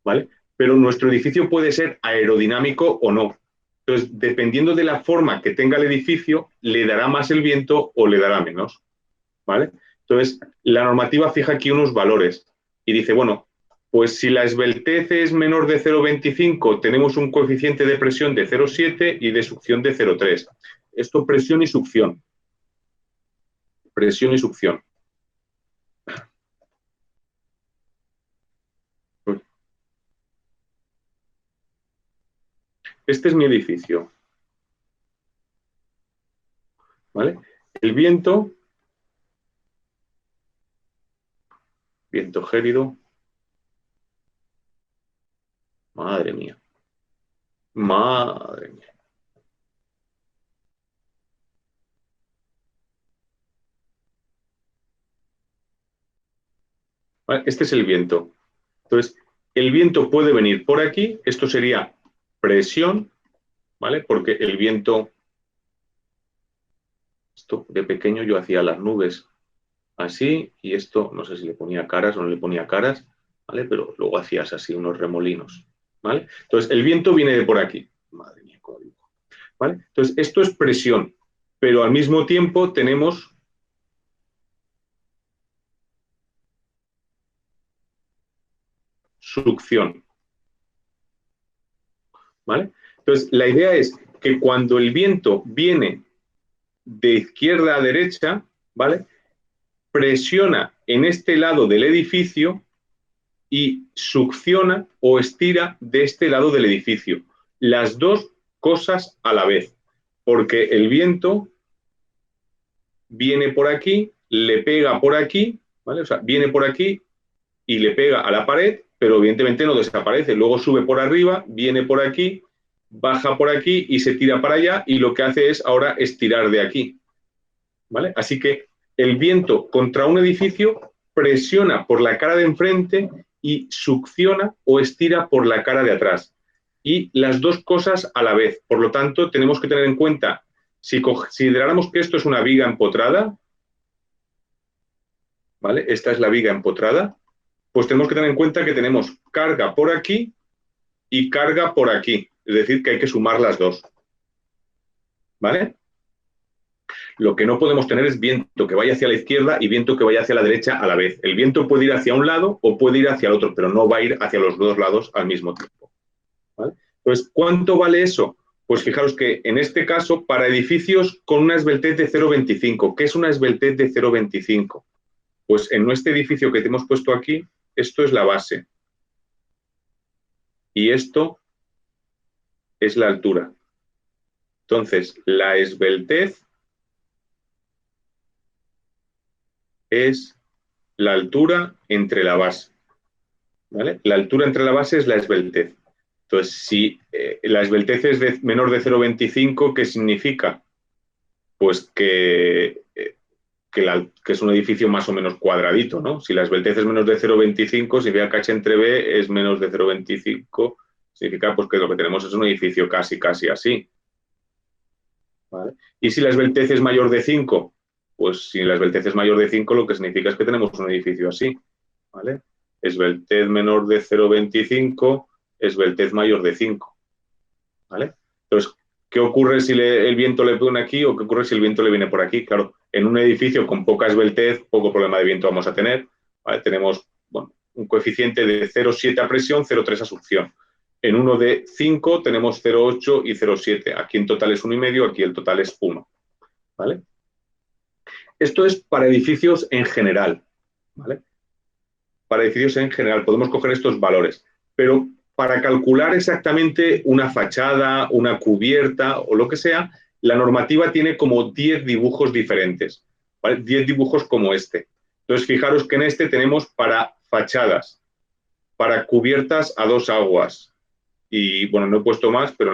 ¿vale? Pero nuestro edificio puede ser aerodinámico o no. Entonces, dependiendo de la forma que tenga el edificio, le dará más el viento o le dará menos, ¿vale? Entonces, la normativa fija aquí unos valores y dice, bueno, pues si la esbeltez es menor de 0,25, tenemos un coeficiente de presión de 0,7 y de succión de 0,3. Esto presión y succión. Presión y succión. Este es mi edificio, ¿vale? El viento gélido, madre mía, madre mía. ¿Vale? Este es el viento. Entonces, el viento puede venir por aquí, esto sería presión, ¿vale? Porque el viento, esto de pequeño yo hacía las nubes así, y esto, no sé si le ponía caras o no le ponía caras, ¿vale? Pero luego hacías así unos remolinos, ¿vale? Entonces, el viento viene de por aquí. Madre mía, cómo dibujo. ¿Vale? Entonces, esto es presión, pero al mismo tiempo tenemos succión, ¿vale? Entonces, la idea es que cuando el viento viene de izquierda a derecha, ¿vale? Presiona en este lado del edificio y succiona o estira de este lado del edificio. Las dos cosas a la vez, porque el viento viene por aquí, le pega por aquí, ¿vale? O sea, viene por aquí y le pega a la pared, pero evidentemente no desaparece. Luego sube por arriba, viene por aquí, baja por aquí y se tira para allá, y lo que hace es ahora estirar de aquí, ¿vale? Así que el viento contra un edificio presiona por la cara de enfrente y succiona o estira por la cara de atrás. Y las dos cosas a la vez. Por lo tanto, tenemos que tener en cuenta, si consideráramos que esto es una viga empotrada, ¿vale? Esta es la viga empotrada, pues tenemos que tener en cuenta que tenemos carga por aquí y carga por aquí. Es decir, que hay que sumar las dos, ¿vale? Lo que no podemos tener es viento que vaya hacia la izquierda y viento que vaya hacia la derecha a la vez. El viento puede ir hacia un lado o puede ir hacia el otro, pero no va a ir hacia los dos lados al mismo tiempo, ¿vale? Entonces, ¿cuánto vale eso? Pues fijaros que en este caso, para edificios con una esbeltez de 0,25, ¿qué es una esbeltez de 0,25? Pues en nuestro edificio que te hemos puesto aquí, esto es la base. Y esto es la altura. Entonces, la esbeltez es la altura entre la base, ¿vale? La altura entre la base es la esbeltez. Entonces, si la esbeltez es menor de 0,25, ¿qué significa? Pues que es un edificio más o menos cuadradito, ¿no? Si la esbeltez es menos de 0,25, significa que H entre B es menos de 0,25, significa pues que lo que tenemos es un edificio casi así, ¿vale? Y si la esbeltez es mayor de 5, pues si la esbeltez es mayor de 5, lo que significa es que tenemos un edificio así, ¿vale? Esbeltez menor de 0,25, esbeltez mayor de 5, ¿vale? Entonces, ¿qué ocurre si el viento le pone aquí o qué ocurre si el viento le viene por aquí? Claro, en un edificio con poca esbeltez, poco problema de viento vamos a tener, ¿vale? Tenemos, bueno, un coeficiente de 0,7 a presión, 0,3 a succión. En uno de 5 tenemos 0,8 y 0,7. Aquí en total es 1,5, aquí el total es 1, ¿vale? Esto es para edificios en general, ¿vale? Para edificios en general podemos coger estos valores, pero para calcular exactamente una fachada, una cubierta o lo que sea, la normativa tiene como 10 dibujos diferentes, ¿vale? 10 dibujos como este. Entonces, fijaros que en este tenemos para fachadas, para cubiertas a dos aguas, y bueno, no he puesto más, pero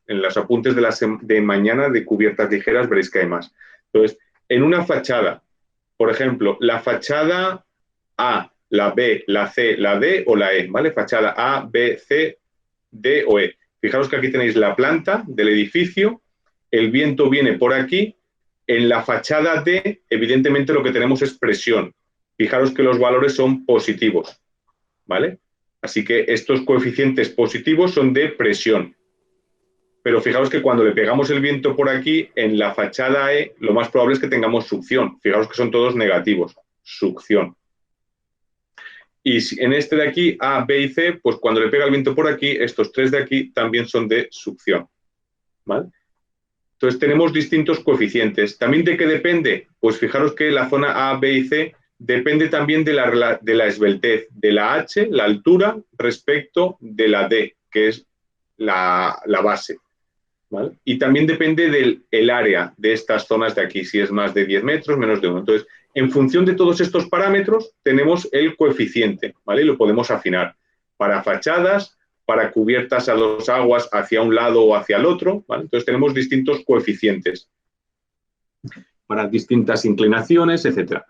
en los apuntes de mañana de cubiertas ligeras veréis que hay más. Entonces, en una fachada, por ejemplo, la fachada A, la B, la C, la D o la E, ¿vale? Fachada A, B, C, D o E. Fijaros que aquí tenéis la planta del edificio, el viento viene por aquí, en la fachada D, evidentemente lo que tenemos es presión. Fijaros que los valores son positivos, ¿vale? Así que estos coeficientes positivos son de presión. Pero fijaros que cuando le pegamos el viento por aquí, en la fachada E, lo más probable es que tengamos succión. Fijaros que son todos negativos, succión. Y en este de aquí, A, B y C, pues cuando le pega el viento por aquí, estos tres de aquí también son de succión, ¿vale? Entonces tenemos distintos coeficientes. ¿También de qué depende? Pues fijaros que la zona A, B y C depende también de la esbeltez, de la H, la altura, respecto de la D, que es la base, ¿vale? Y también depende del área de estas zonas de aquí, si es más de 10 metros, menos de 1. Entonces, en función de todos estos parámetros, tenemos el coeficiente, ¿vale? Y lo podemos afinar para fachadas, para cubiertas a dos aguas hacia un lado o hacia el otro, ¿vale? Entonces, tenemos distintos coeficientes para distintas inclinaciones, etcétera.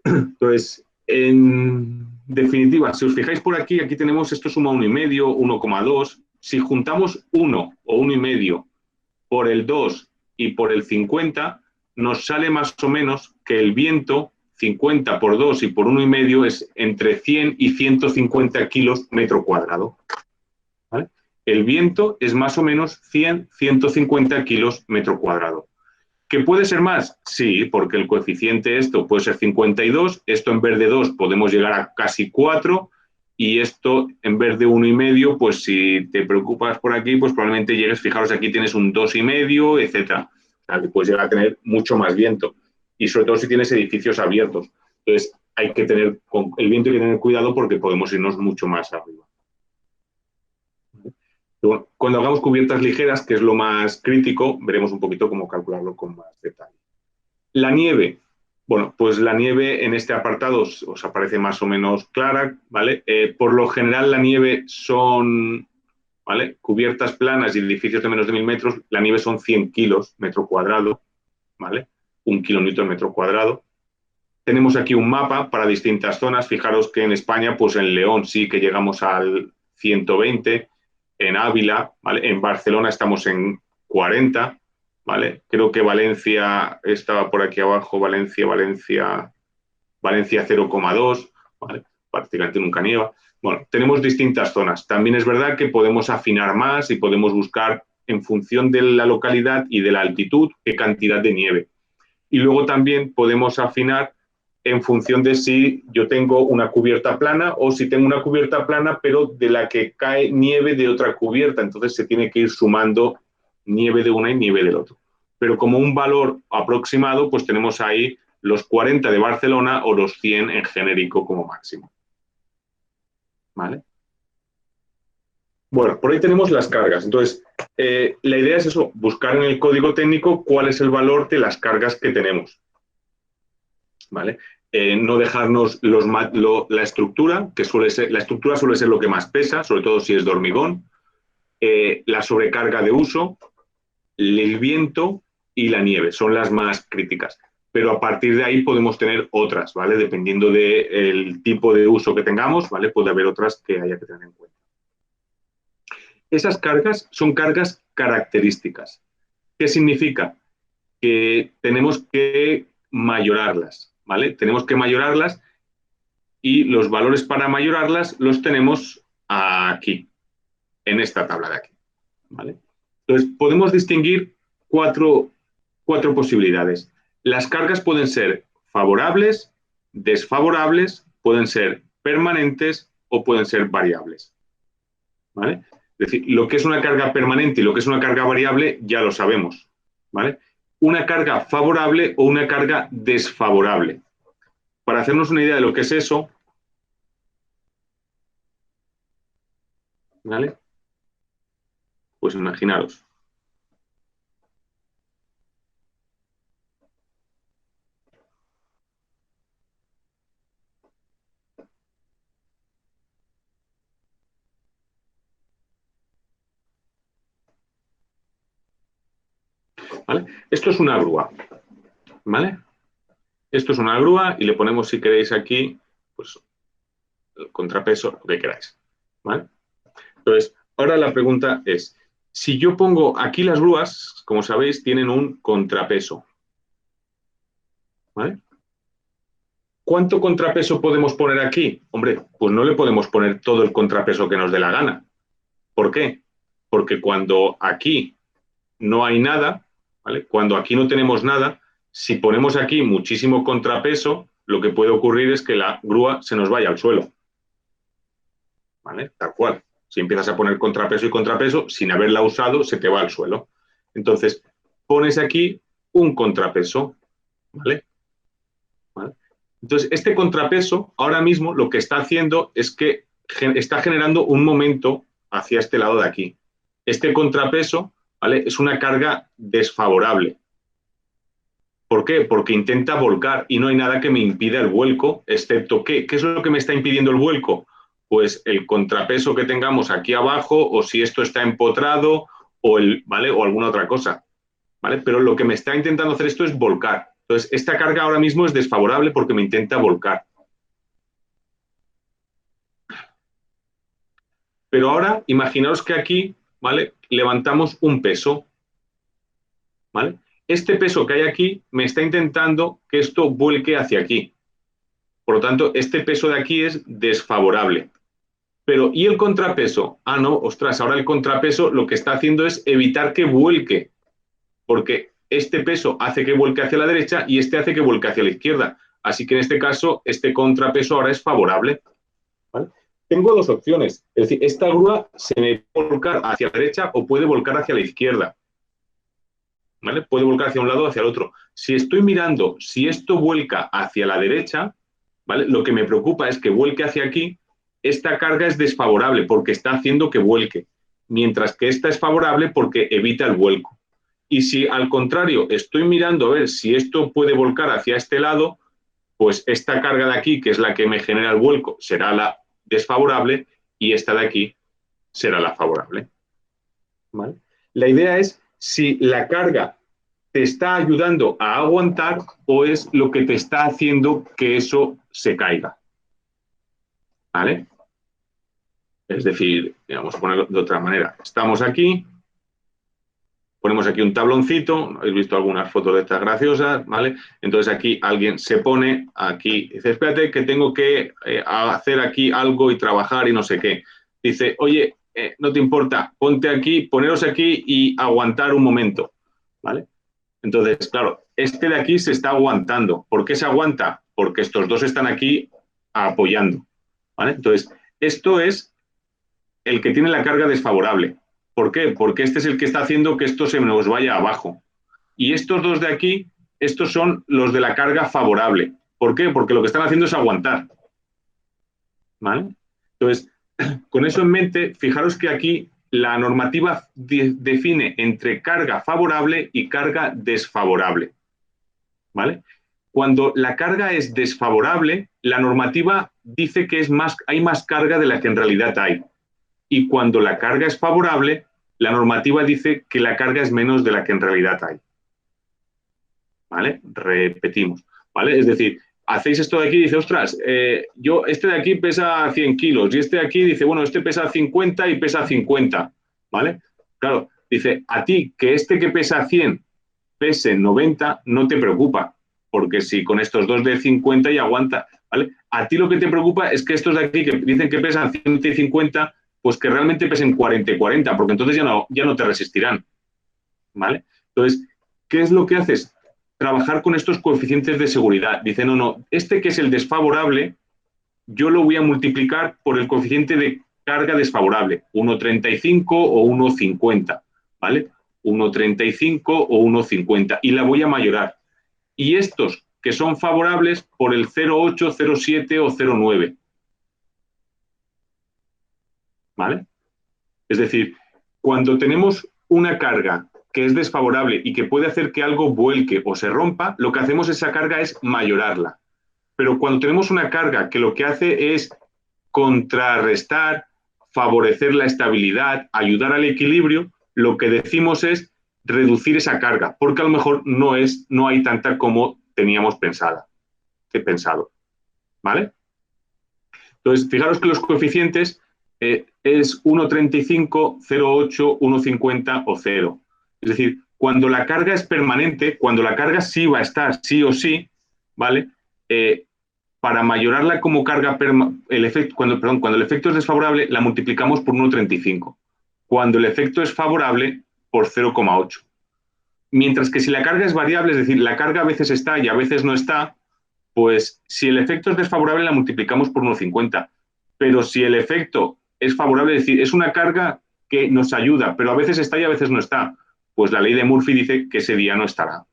Entonces, en definitiva, si os fijáis por aquí, aquí tenemos esto suma 1,5, 1,2. Si juntamos 1 o 1,5 por el 2 y por el 50, nos sale más o menos que el viento, 50 por 2 y por 1,5, es entre 100 y 150 kilos metro cuadrado, ¿vale? El viento es más o menos 100, 150 kilos metro cuadrado. ¿Que puede ser más? Sí, porque el coeficiente esto puede ser 52, esto en vez de 2 podemos llegar a casi 4, y esto en vez de 1,5, pues si te preocupas por aquí, pues probablemente llegues, fijaros, aquí tienes un 2,5, etcétera. O sea, que puedes llegar a tener mucho más viento, y sobre todo si tienes edificios abiertos. Entonces, hay que tener, con el viento hay que tener cuidado porque podemos irnos mucho más arriba. Cuando hagamos cubiertas ligeras, que es lo más crítico, veremos un poquito cómo calcularlo con más detalle. La nieve. Bueno, pues la nieve en este apartado os aparece más o menos clara, ¿vale? Por lo general la nieve son, ¿vale? Cubiertas planas y edificios de menos de 1.000 metros, la nieve son 100 kilos metro cuadrado, ¿vale? 1 kilonewton metro cuadrado. Tenemos aquí un mapa para distintas zonas. Fijaros que en España, pues en León sí que llegamos al 120, en Ávila, ¿vale? En Barcelona estamos en 40, ¿vale? Creo que Valencia estaba por aquí abajo, Valencia 0,2, ¿vale? Prácticamente nunca nieva. Bueno, tenemos distintas zonas. También es verdad que podemos afinar más y podemos buscar en función de la localidad y de la altitud qué cantidad de nieve. Y luego también podemos afinar en función de si yo tengo una cubierta plana o si tengo una cubierta plana pero de la que cae nieve de otra cubierta, entonces se tiene que ir sumando nieve de una y nieve del otro. Pero como un valor aproximado, pues tenemos ahí los 40 de Barcelona o los 100 en genérico como máximo. ¿Vale? Bueno, por ahí tenemos las cargas. Entonces, la idea es eso, buscar en el código técnico cuál es el valor de las cargas que tenemos. ¿Vale? No dejarnos la estructura, que la estructura suele ser lo que más pesa, sobre todo si es de hormigón, la sobrecarga de uso, el viento y la nieve, son las más críticas. Pero a partir de ahí podemos tener otras, ¿vale? Dependiendo del tipo de uso que tengamos, ¿vale? Puede haber otras que haya que tener en cuenta. Esas cargas son cargas características. ¿Qué significa? Que tenemos que mayorarlas, ¿vale? Tenemos que mayorarlas y los valores para mayorarlas los tenemos aquí, en esta tabla de aquí, ¿vale? Entonces, podemos distinguir cuatro posibilidades. Las cargas pueden ser favorables, desfavorables, pueden ser permanentes o pueden ser variables, ¿vale? Es decir, lo que es una carga permanente y lo que es una carga variable ya lo sabemos, ¿vale? Una carga favorable o una carga desfavorable. para hacernos una idea de lo que es eso, ¿vale? Pues imaginaros. ¿Vale? Esto es una grúa, ¿vale? Esto es una grúa y le ponemos, si queréis, aquí, pues, el contrapeso, lo que queráis, ¿vale? Entonces, ahora la pregunta es, si yo pongo aquí las grúas, como sabéis, tienen un contrapeso, ¿vale? ¿Cuánto contrapeso podemos poner aquí? Hombre, pues no le podemos poner todo el contrapeso que nos dé la gana. ¿Por qué? Porque cuando aquí no hay nada, ¿vale? Cuando aquí no tenemos nada, si ponemos aquí muchísimo contrapeso, lo que puede ocurrir es que la grúa se nos vaya al suelo, ¿vale? Tal cual. Si empiezas a poner contrapeso y contrapeso, sin haberla usado, se te va al suelo. Entonces, pones aquí un contrapeso, ¿vale? ¿Vale? Entonces, este contrapeso ahora mismo lo que está haciendo es que está generando un momento hacia este lado de aquí. Este contrapeso, ¿vale? Es una carga desfavorable. ¿Por qué? Porque intenta volcar y no hay nada que me impida el vuelco, excepto ¿qué? ¿Qué es lo que me está impidiendo el vuelco? Pues el contrapeso que tengamos aquí abajo, o si esto está empotrado, ¿vale? O alguna otra cosa, ¿vale? Pero lo que me está intentando hacer esto es volcar. Entonces, esta carga ahora mismo es desfavorable porque me intenta volcar. Pero ahora, imaginaos que aquí, ¿vale? Levantamos un peso, ¿vale? Este peso que hay aquí me está intentando que esto vuelque hacia aquí. Por lo tanto, este peso de aquí es desfavorable. Pero, ¿y el contrapeso? Ah, no, ostras, ahora el contrapeso lo que está haciendo es evitar que vuelque, porque este peso hace que vuelque hacia la derecha y este hace que vuelque hacia la izquierda. Así que en este caso, este contrapeso ahora es favorable, ¿vale? Tengo dos opciones. Es decir, esta grúa se me puede volcar hacia la derecha o puede volcar hacia la izquierda, ¿vale? Puede volcar hacia un lado o hacia el otro. Si estoy mirando, si esto vuelca hacia la derecha, ¿vale? Lo que me preocupa es que vuelque hacia aquí. Esta carga es desfavorable porque está haciendo que vuelque, mientras que esta es favorable porque evita el vuelco. Y si al contrario estoy mirando a ver si esto puede volcar hacia este lado, pues esta carga de aquí, que es la que me genera el vuelco, será la desfavorable y esta de aquí será la favorable, ¿vale? La idea es si la carga te está ayudando a aguantar o es lo que te está haciendo que eso se caiga, ¿vale? Es decir, vamos a ponerlo de otra manera. Estamos aquí, ponemos aquí un tabloncito, habéis visto algunas fotos de estas graciosas, ¿vale? Entonces aquí alguien se pone aquí, dice, espérate que tengo que hacer aquí algo y trabajar y no sé qué. Dice, oye, no te importa, ponte aquí, poneros aquí y aguantar un momento, ¿vale? Entonces, claro, este de aquí se está aguantando. ¿Por qué se aguanta? Porque estos dos están aquí apoyando, ¿vale? Entonces, esto es el que tiene la carga desfavorable. ¿Por qué? Porque este es el que está haciendo que esto se nos vaya abajo. Y estos dos de aquí, estos son los de la carga favorable. ¿Por qué? Porque lo que están haciendo es aguantar, ¿vale? Entonces, con eso en mente, fijaros que aquí la normativa define entre carga favorable y carga desfavorable, ¿vale? Cuando la carga es desfavorable, la normativa dice que hay más carga de la que en realidad hay. Y cuando la carga es favorable, la normativa dice que la carga es menos de la que en realidad hay, ¿vale? Repetimos, ¿vale? Es decir, hacéis esto de aquí y dice, ostras, este de aquí pesa 100 kilos y este de aquí dice, bueno, este pesa 50 y pesa 50, ¿vale? Claro, dice, a ti que este que pesa 100 pese 90, no te preocupa, porque si con estos dos de 50 ya aguanta, ¿vale? A ti lo que te preocupa es que estos de aquí que dicen que pesan 150, pues que realmente pesen 40 y 40, porque entonces ya no te resistirán, ¿vale? Entonces, ¿qué es lo que haces? Trabajar con estos coeficientes de seguridad. Dice, no, no, este que es el desfavorable, yo lo voy a multiplicar por el coeficiente de carga desfavorable, 1,35 o 1,50, ¿vale? 1,35 o 1,50, y la voy a mayorar. Y estos que son favorables por el 0,8, 0,7 o 0,9. ¿Vale? Es decir, cuando tenemos una carga que es desfavorable y que puede hacer que algo vuelque o se rompa, lo que hacemos esa carga es mayorarla. Pero cuando tenemos una carga que lo que hace es contrarrestar, favorecer la estabilidad, ayudar al equilibrio, lo que decimos es reducir esa carga, porque a lo mejor no hay tanta como teníamos pensado. ¿Vale? Entonces, fijaros que los coeficientes es 1,35, 0,8, 1,50 o 0. Es decir, cuando la carga es permanente, cuando la carga sí va a estar sí o sí, ¿vale? Para mayorarla como carga, cuando el efecto es desfavorable, la multiplicamos por 1,35. Cuando el efecto es favorable, por 0,8. Mientras que si la carga es variable, es decir, la carga a veces está y a veces no está, pues si el efecto es desfavorable, la multiplicamos por 1,50. Pero si el efecto es favorable, es decir, es una carga que nos ayuda, pero a veces está y a veces no está, pues la ley de Murphy dice que ese día no estará.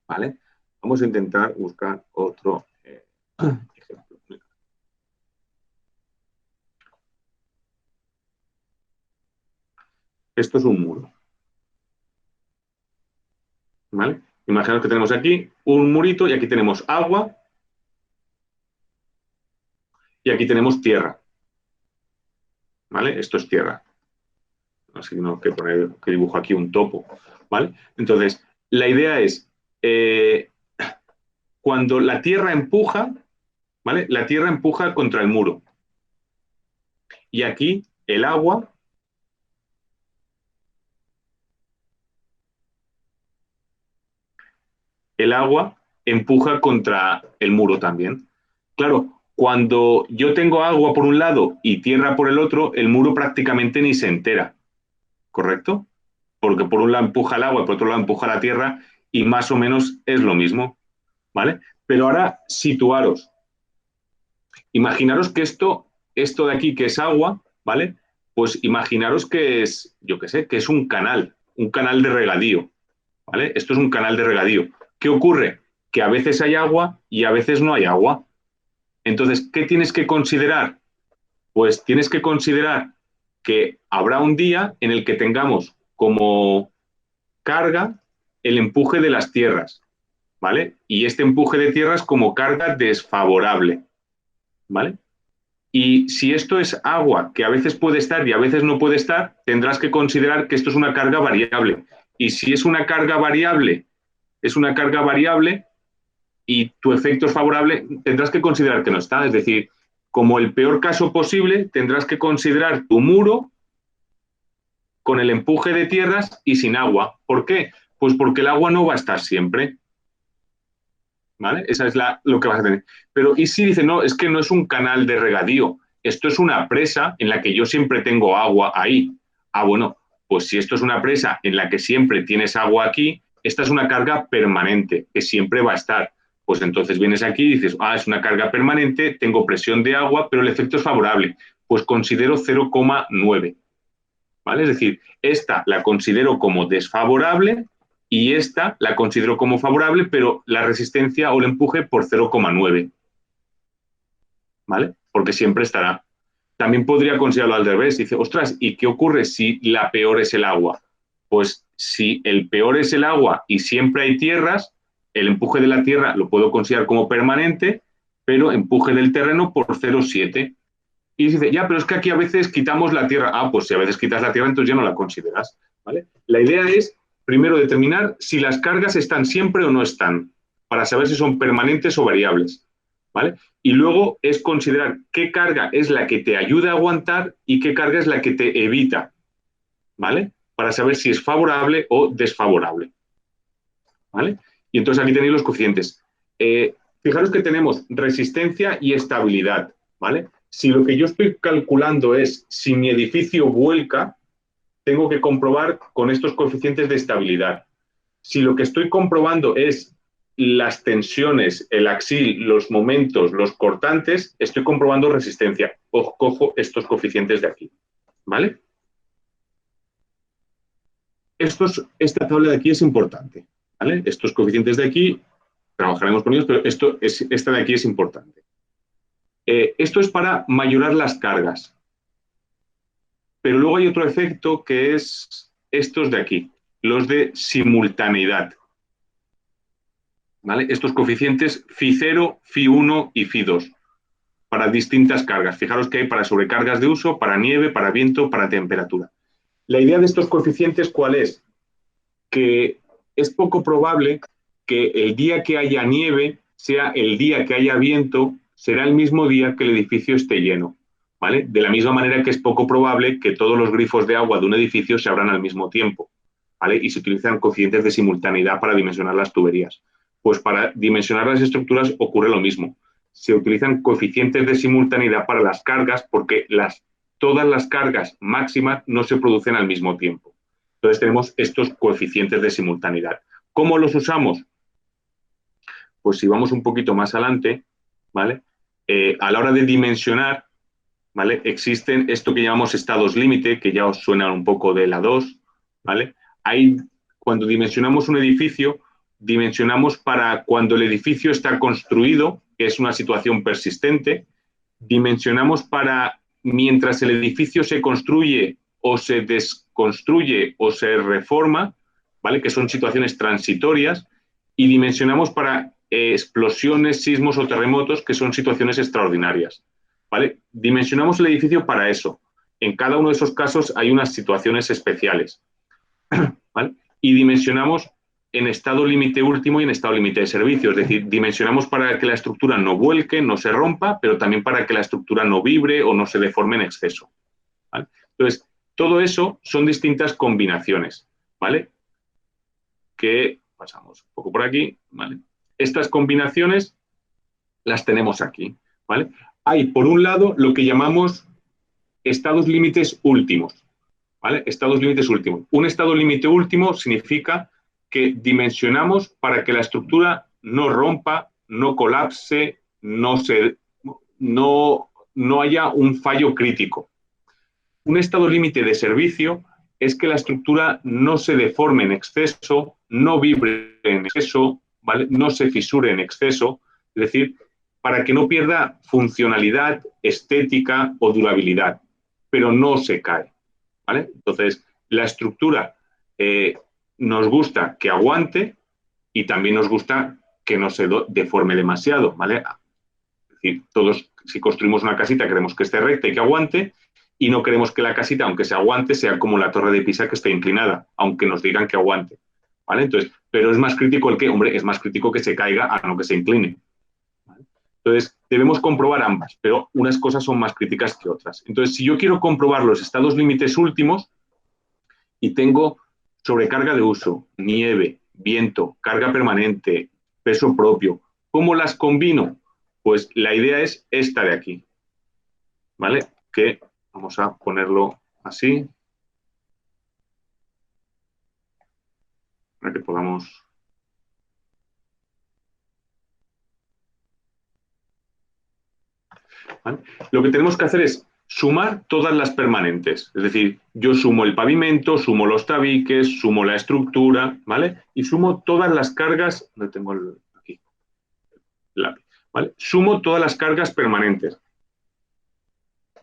¿Vale? Vamos a intentar buscar otro ejemplo. Esto es un muro. ¿Vale? Imaginaos que tenemos aquí un murito y aquí tenemos agua y aquí tenemos tierra. ¿Vale? Esto es tierra. Así que dibujo aquí un topo. ¿Vale? Entonces, la idea es, cuando la tierra empuja, ¿vale? La tierra empuja contra el muro. Y aquí el agua empuja contra el muro también. Claro, cuando yo tengo agua por un lado y tierra por el otro, el muro prácticamente ni se entera, ¿correcto? Porque por un lado empuja el agua y por otro lado empuja la tierra y más o menos es lo mismo, ¿vale? Pero ahora situaros. Imaginaros que esto de aquí, que es agua, ¿vale? Pues imaginaros que es, yo qué sé, que es un canal de regadío, ¿vale? Esto es un canal de regadío. ¿Qué ocurre? Que a veces hay agua y a veces no hay agua. Entonces, ¿qué tienes que considerar? Pues tienes que considerar que habrá un día en el que tengamos como carga el empuje de las tierras, ¿vale? Y este empuje de tierras como carga desfavorable, ¿vale? Y si esto es agua, que a veces puede estar y a veces no puede estar, tendrás que considerar que esto es una carga variable. Y si es una carga variable, y tu efecto es favorable, tendrás que considerar que no está. Es decir, como el peor caso posible, tendrás que considerar tu muro con el empuje de tierras y sin agua. ¿Por qué? Pues porque el agua no va a estar siempre. ¿Vale? Esa es lo que vas a tener. Pero ¿y si dice, no, es que no es un canal de regadío, esto es una presa en la que yo siempre tengo agua ahí? Ah, bueno, pues si esto es una presa en la que siempre tienes agua aquí, esta es una carga permanente, que siempre va a estar. Pues entonces vienes aquí y dices, ah, es una carga permanente, tengo presión de agua, pero el efecto es favorable. Pues considero 0,9. ¿Vale? Es decir, esta la considero como desfavorable y esta la considero como favorable, pero la resistencia o el empuje por 0,9. ¿Vale? Porque siempre estará. También podría considerarlo al revés. Dice, ostras, ¿y qué ocurre si la peor es el agua? Pues si el peor es el agua y siempre hay tierras, el empuje de la tierra lo puedo considerar como permanente, pero empuje del terreno por 0,7. Y dice, ya, pero es que aquí a veces quitamos la tierra. Ah, pues si a veces quitas la tierra, entonces ya no la consideras. ¿Vale? La idea es, primero, determinar si las cargas están siempre o no están, para saber si son permanentes o variables. ¿Vale? Y luego es considerar qué carga es la que te ayuda a aguantar y qué carga es la que te evita. ¿Vale? Para saber si es favorable o desfavorable. ¿Vale? Y entonces aquí tenéis los coeficientes. Fijaros que tenemos resistencia y estabilidad. ¿Vale? Si lo que yo estoy calculando es si mi edificio vuelca, tengo que comprobar con estos coeficientes de estabilidad. Si lo que estoy comprobando es las tensiones, el axil, los momentos, los cortantes, estoy comprobando resistencia. Cojo estos coeficientes de aquí. ¿Vale? Esta tabla de aquí es importante. ¿Vale? Estos coeficientes de aquí trabajaremos con ellos, pero esta de aquí es importante. Esto es para mayorar las cargas. Pero luego hay otro efecto que es estos de aquí, los de simultaneidad. ¿Vale? Estos coeficientes Φ0, Φ1 y Φ2 para distintas cargas. Fijaros que hay para sobrecargas de uso, para nieve, para viento, para temperatura. La idea de estos coeficientes, ¿cuál es? Que es poco probable que el día que haya nieve sea el día que haya viento, será el mismo día que el edificio esté lleno. ¿Vale? De la misma manera que es poco probable que todos los grifos de agua de un edificio se abran al mismo tiempo. ¿Vale? Y se utilizan coeficientes de simultaneidad para dimensionar las tuberías. Pues para dimensionar las estructuras ocurre lo mismo. Se utilizan coeficientes de simultaneidad para las cargas porque todas las cargas máximas no se producen al mismo tiempo. Entonces tenemos estos coeficientes de simultaneidad. ¿Cómo los usamos? Pues si vamos un poquito más adelante, ¿vale? A la hora de dimensionar, ¿vale? Existen esto que llamamos estados límite, que ya os suena un poco de la 2, ¿vale? Ahí, cuando dimensionamos un edificio, dimensionamos para cuando el edificio está construido, que es una situación persistente, dimensionamos para mientras el edificio se construye o se desconstruye o se reforma, ¿vale? Que son situaciones transitorias, y dimensionamos para explosiones, sismos o terremotos, que son situaciones extraordinarias. ¿Vale? Dimensionamos el edificio para eso. En cada uno de esos casos hay unas situaciones especiales. ¿Vale? Y dimensionamos en estado límite último y en estado límite de servicio. Es decir, dimensionamos para que la estructura no vuelque, no se rompa, pero también para que la estructura no vibre o no se deforme en exceso. ¿Vale? Entonces, todo eso son distintas combinaciones. ¿Vale? Que pasamos un poco por aquí. ¿Vale? Estas combinaciones las tenemos aquí. ¿Vale? Hay, por un lado, lo que llamamos estados límites últimos. ¿Vale? Estados límites últimos. Un estado límite último significa que dimensionamos para que la estructura no rompa, no colapse, no haya un fallo crítico. Un estado límite de servicio es que la estructura no se deforme en exceso, no vibre en exceso, ¿vale? No se fisure en exceso, es decir, para que no pierda funcionalidad, estética o durabilidad, pero no se cae. ¿Vale? Entonces, la estructura nos gusta que aguante y también nos gusta que no se deforme demasiado. ¿Vale? Es decir, todos, si construimos una casita, queremos que esté recta y que aguante, y no queremos que la casita, aunque se aguante, sea como la torre de Pisa que esté inclinada, aunque nos digan que aguante. ¿Vale? Entonces, pero es más crítico el que, hombre, es más crítico que se caiga a no que se incline. Entonces, debemos comprobar ambas, pero unas cosas son más críticas que otras. Entonces, si yo quiero comprobar los estados límites últimos y tengo sobrecarga de uso, nieve, viento, carga permanente, peso propio, ¿cómo las combino? Pues la idea es esta de aquí, ¿vale? Que vamos a ponerlo así, para que podamos... ¿Vale? Lo que tenemos que hacer es sumar todas las permanentes. Es decir, yo sumo el pavimento, sumo los tabiques, sumo la estructura, ¿vale? Y sumo todas las cargas, no tengo aquí, el lápiz, ¿vale? Sumo todas las cargas permanentes.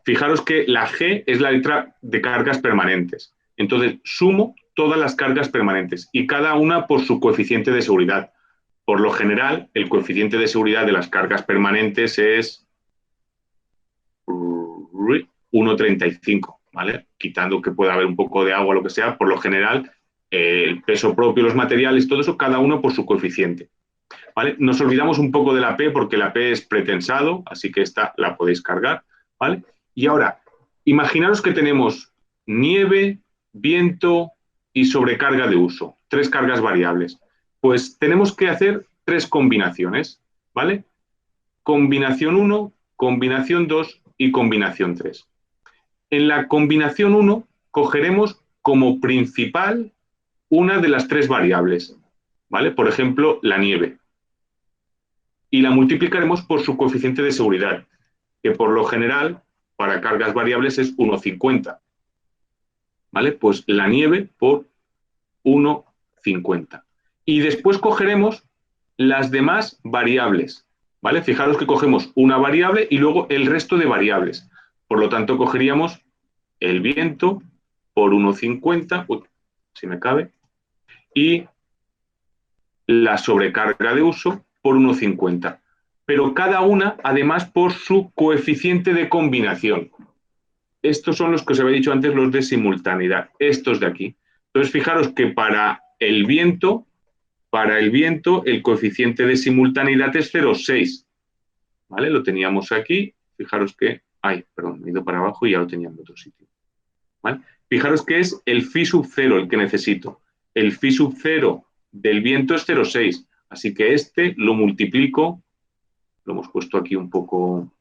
Fijaros que la G es la letra de cargas permanentes. Entonces, sumo todas las cargas permanentes y cada una por su coeficiente de seguridad. Por lo general, el coeficiente de seguridad de las cargas permanentes es 1,35, ¿vale? Quitando que pueda haber un poco de agua o lo que sea, por lo general, el peso propio, los materiales, todo eso, cada uno por su coeficiente. ¿Vale? Nos olvidamos un poco de la P porque la P es pretensado, así que esta la podéis cargar, ¿vale? Y ahora, imaginaros que tenemos nieve, viento y sobrecarga de uso, 3 cargas variables. Pues tenemos que hacer 3 combinaciones, ¿vale? Combinación 1, combinación 2 y combinación 3. En la combinación 1 cogeremos como principal una de las 3 variables, ¿vale? Por ejemplo, la nieve. Y la multiplicaremos por su coeficiente de seguridad, que por lo general, para cargas variables es 1,50. ¿Vale? Pues la nieve por 1,50. Y después cogeremos las demás variables, ¿vale? Fijaros que cogemos una variable y luego el resto de variables. Por lo tanto, cogeríamos el viento por 1,50, si me cabe, y la sobrecarga de uso por 1,50. Pero cada una, además, por su coeficiente de combinación. Estos son los que os había dicho antes, los de simultaneidad, estos de aquí. Entonces, fijaros que para el viento, el coeficiente de simultaneidad es 0,6. ¿Vale? Lo teníamos aquí. Fijaros que, perdón, me he ido para abajo y ya lo tenía en otro sitio. ¿Vale? Fijaros que es el phi sub 0 el que necesito. El phi sub 0 del viento es 0,6. Así que este lo multiplico, lo hemos puesto aquí un poco.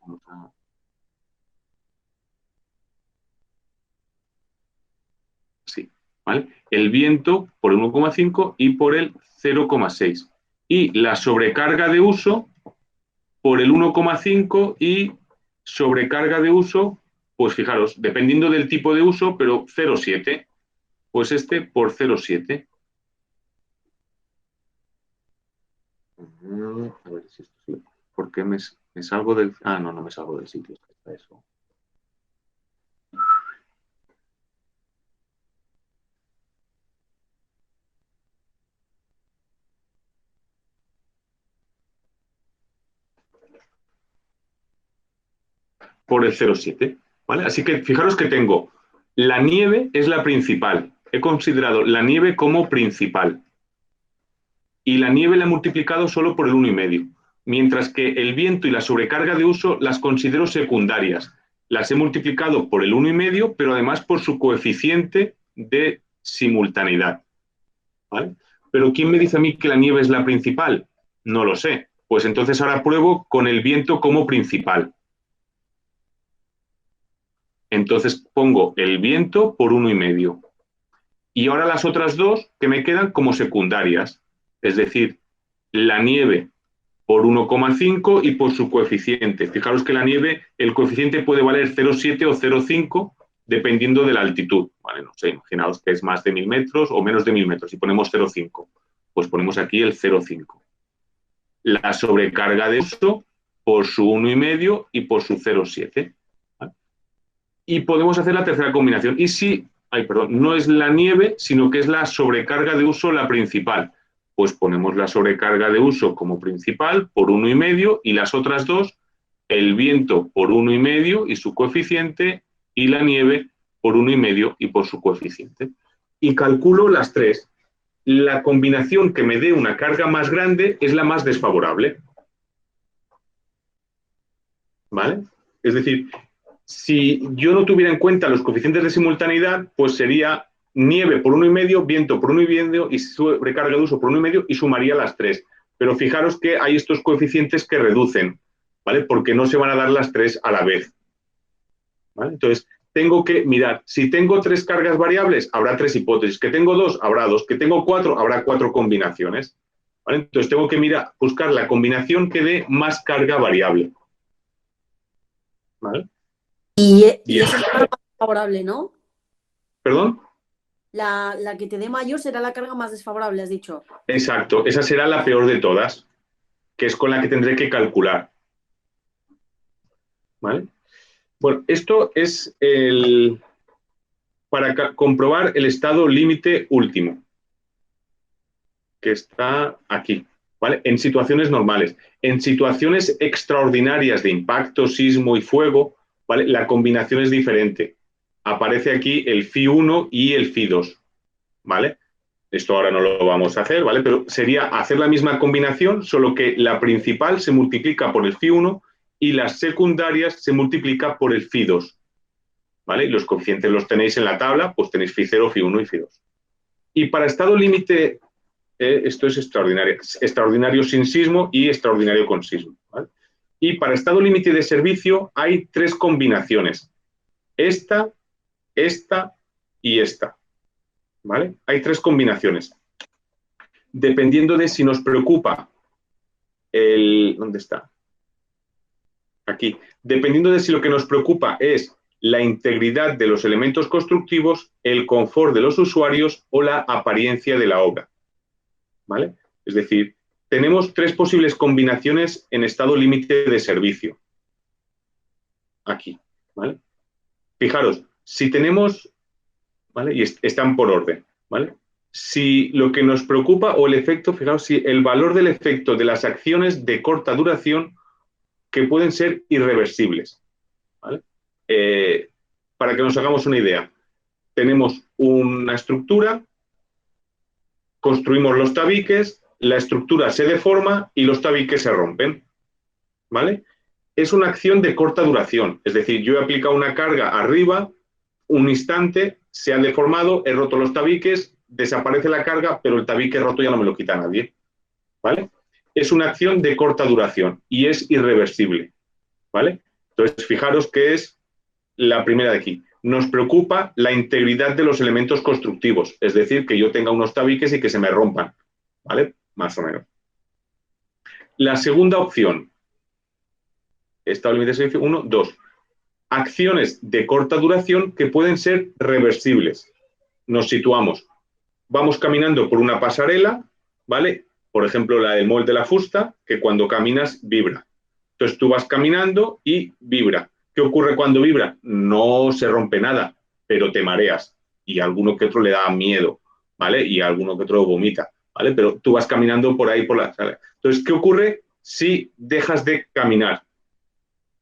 Sí, ¿vale? El viento por 1,5 y por el 0,6. Y la sobrecarga de uso por el 1,5 y sobrecarga de uso, pues fijaros, dependiendo del tipo de uso, pero 0,7. Pues este por 0,7. A ver si esto sí. ¿Por qué me salgo del...? No me salgo del sitio. Está eso. Por el 0,7. ¿Vale? Así que fijaros que tengo la nieve es la principal. He considerado la nieve como principal. Y la nieve la he multiplicado solo por el 1,5. Mientras que el viento y la sobrecarga de uso las considero secundarias. Las he multiplicado por el 1,5, pero además por su coeficiente de simultaneidad. ¿Vale? Pero ¿quién me dice a mí que la nieve es la principal? No lo sé. Pues entonces ahora pruebo con el viento como principal. Entonces pongo el viento por 1,5. Y ahora las otras dos que me quedan como secundarias. Es decir, la nieve por 1,5 y por su coeficiente. Fijaros que la nieve, el coeficiente puede valer 0,7 o 0,5 dependiendo de la altitud. ¿Vale? No sé, imaginaos que es más de 1.000 metros o menos de 1.000 metros. Si ponemos 0,5, pues ponemos aquí el 0,5. La sobrecarga de uso por su 1,5 y por su 0,7. ¿Vale? Y podemos hacer la tercera combinación. Y si, no es la nieve, sino que es la sobrecarga de uso la principal. Pues ponemos la sobrecarga de uso como principal por 1,5 y las otras dos, el viento por 1,5 y su coeficiente y la nieve por 1,5 y por su coeficiente. Y calculo las tres. La combinación que me dé una carga más grande es la más desfavorable. ¿Vale? Es decir, si yo no tuviera en cuenta los coeficientes de simultaneidad, pues sería nieve por 1,5, viento por 1,5 y sobrecarga de uso por 1,5 y sumaría las tres. Pero fijaros que hay estos coeficientes que reducen, ¿vale? Porque no se van a dar las tres a la vez. ¿Vale? Entonces, tengo que mirar, si tengo tres cargas variables, habrá tres hipótesis. Que tengo dos, habrá dos. Que tengo cuatro, habrá cuatro combinaciones. ¿Vale? Entonces, tengo que buscar la combinación que dé más carga variable. ¿Vale? Y esa es la carga más favorable, ¿no? ¿Perdón? La que te dé mayor será la carga más desfavorable, has dicho. Exacto, esa será la peor de todas, que es con la que tendré que calcular. ¿Vale? Bueno, esto es para comprobar el estado límite último, que está aquí, ¿vale? En situaciones normales. En situaciones extraordinarias de impacto, sismo y fuego, ¿vale? La combinación es diferente. Aparece aquí el phi1 y el phi2, ¿vale? Esto ahora no lo vamos a hacer, ¿vale? Pero sería hacer la misma combinación, solo que la principal se multiplica por el phi1 y las secundarias se multiplica por el phi2, ¿vale? Y los coeficientes los tenéis en la tabla, pues tenéis phi0, phi1 y phi2. Y para estado límite, esto es extraordinario, extraordinario sin sismo y extraordinario con sismo, ¿vale? Y para estado límite de servicio hay tres combinaciones. Esta y esta, ¿vale? Hay tres combinaciones. Dependiendo de si nos preocupa ¿dónde está? Aquí. Dependiendo de si lo que nos preocupa es la integridad de los elementos constructivos, el confort de los usuarios o la apariencia de la obra. ¿Vale? Es decir, tenemos tres posibles combinaciones en estado límite de servicio. Aquí, ¿vale? Fijaros, si tenemos, ¿vale? Y están por orden, ¿vale? Si lo que nos preocupa o el efecto, fijaros, si el valor del efecto de las acciones de corta duración que pueden ser irreversibles, ¿vale? Para que nos hagamos una idea, tenemos una estructura, construimos los tabiques, la estructura se deforma y los tabiques se rompen, ¿vale? Es una acción de corta duración, es decir, yo he aplicado una carga arriba, un instante, se ha deformado, he roto los tabiques, desaparece la carga, pero el tabique roto ya no me lo quita nadie, ¿vale? Es una acción de corta duración y es irreversible, ¿vale? Entonces, fijaros que es la primera de aquí. Nos preocupa la integridad de los elementos constructivos, es decir, que yo tenga unos tabiques y que se me rompan, ¿vale? Más o menos. La segunda opción, estado límite de servicio 1, 2. Acciones de corta duración que pueden ser reversibles. Nos situamos. Vamos caminando por una pasarela, ¿vale? Por ejemplo, la del molde de la fusta, que cuando caminas vibra. Entonces tú vas caminando y vibra. ¿Qué ocurre cuando vibra? No se rompe nada, pero te mareas y a alguno que otro le da miedo, ¿vale? Y a alguno que otro vomita, ¿vale? Pero tú vas caminando por ahí por la sala. Entonces, ¿qué ocurre si dejas de caminar?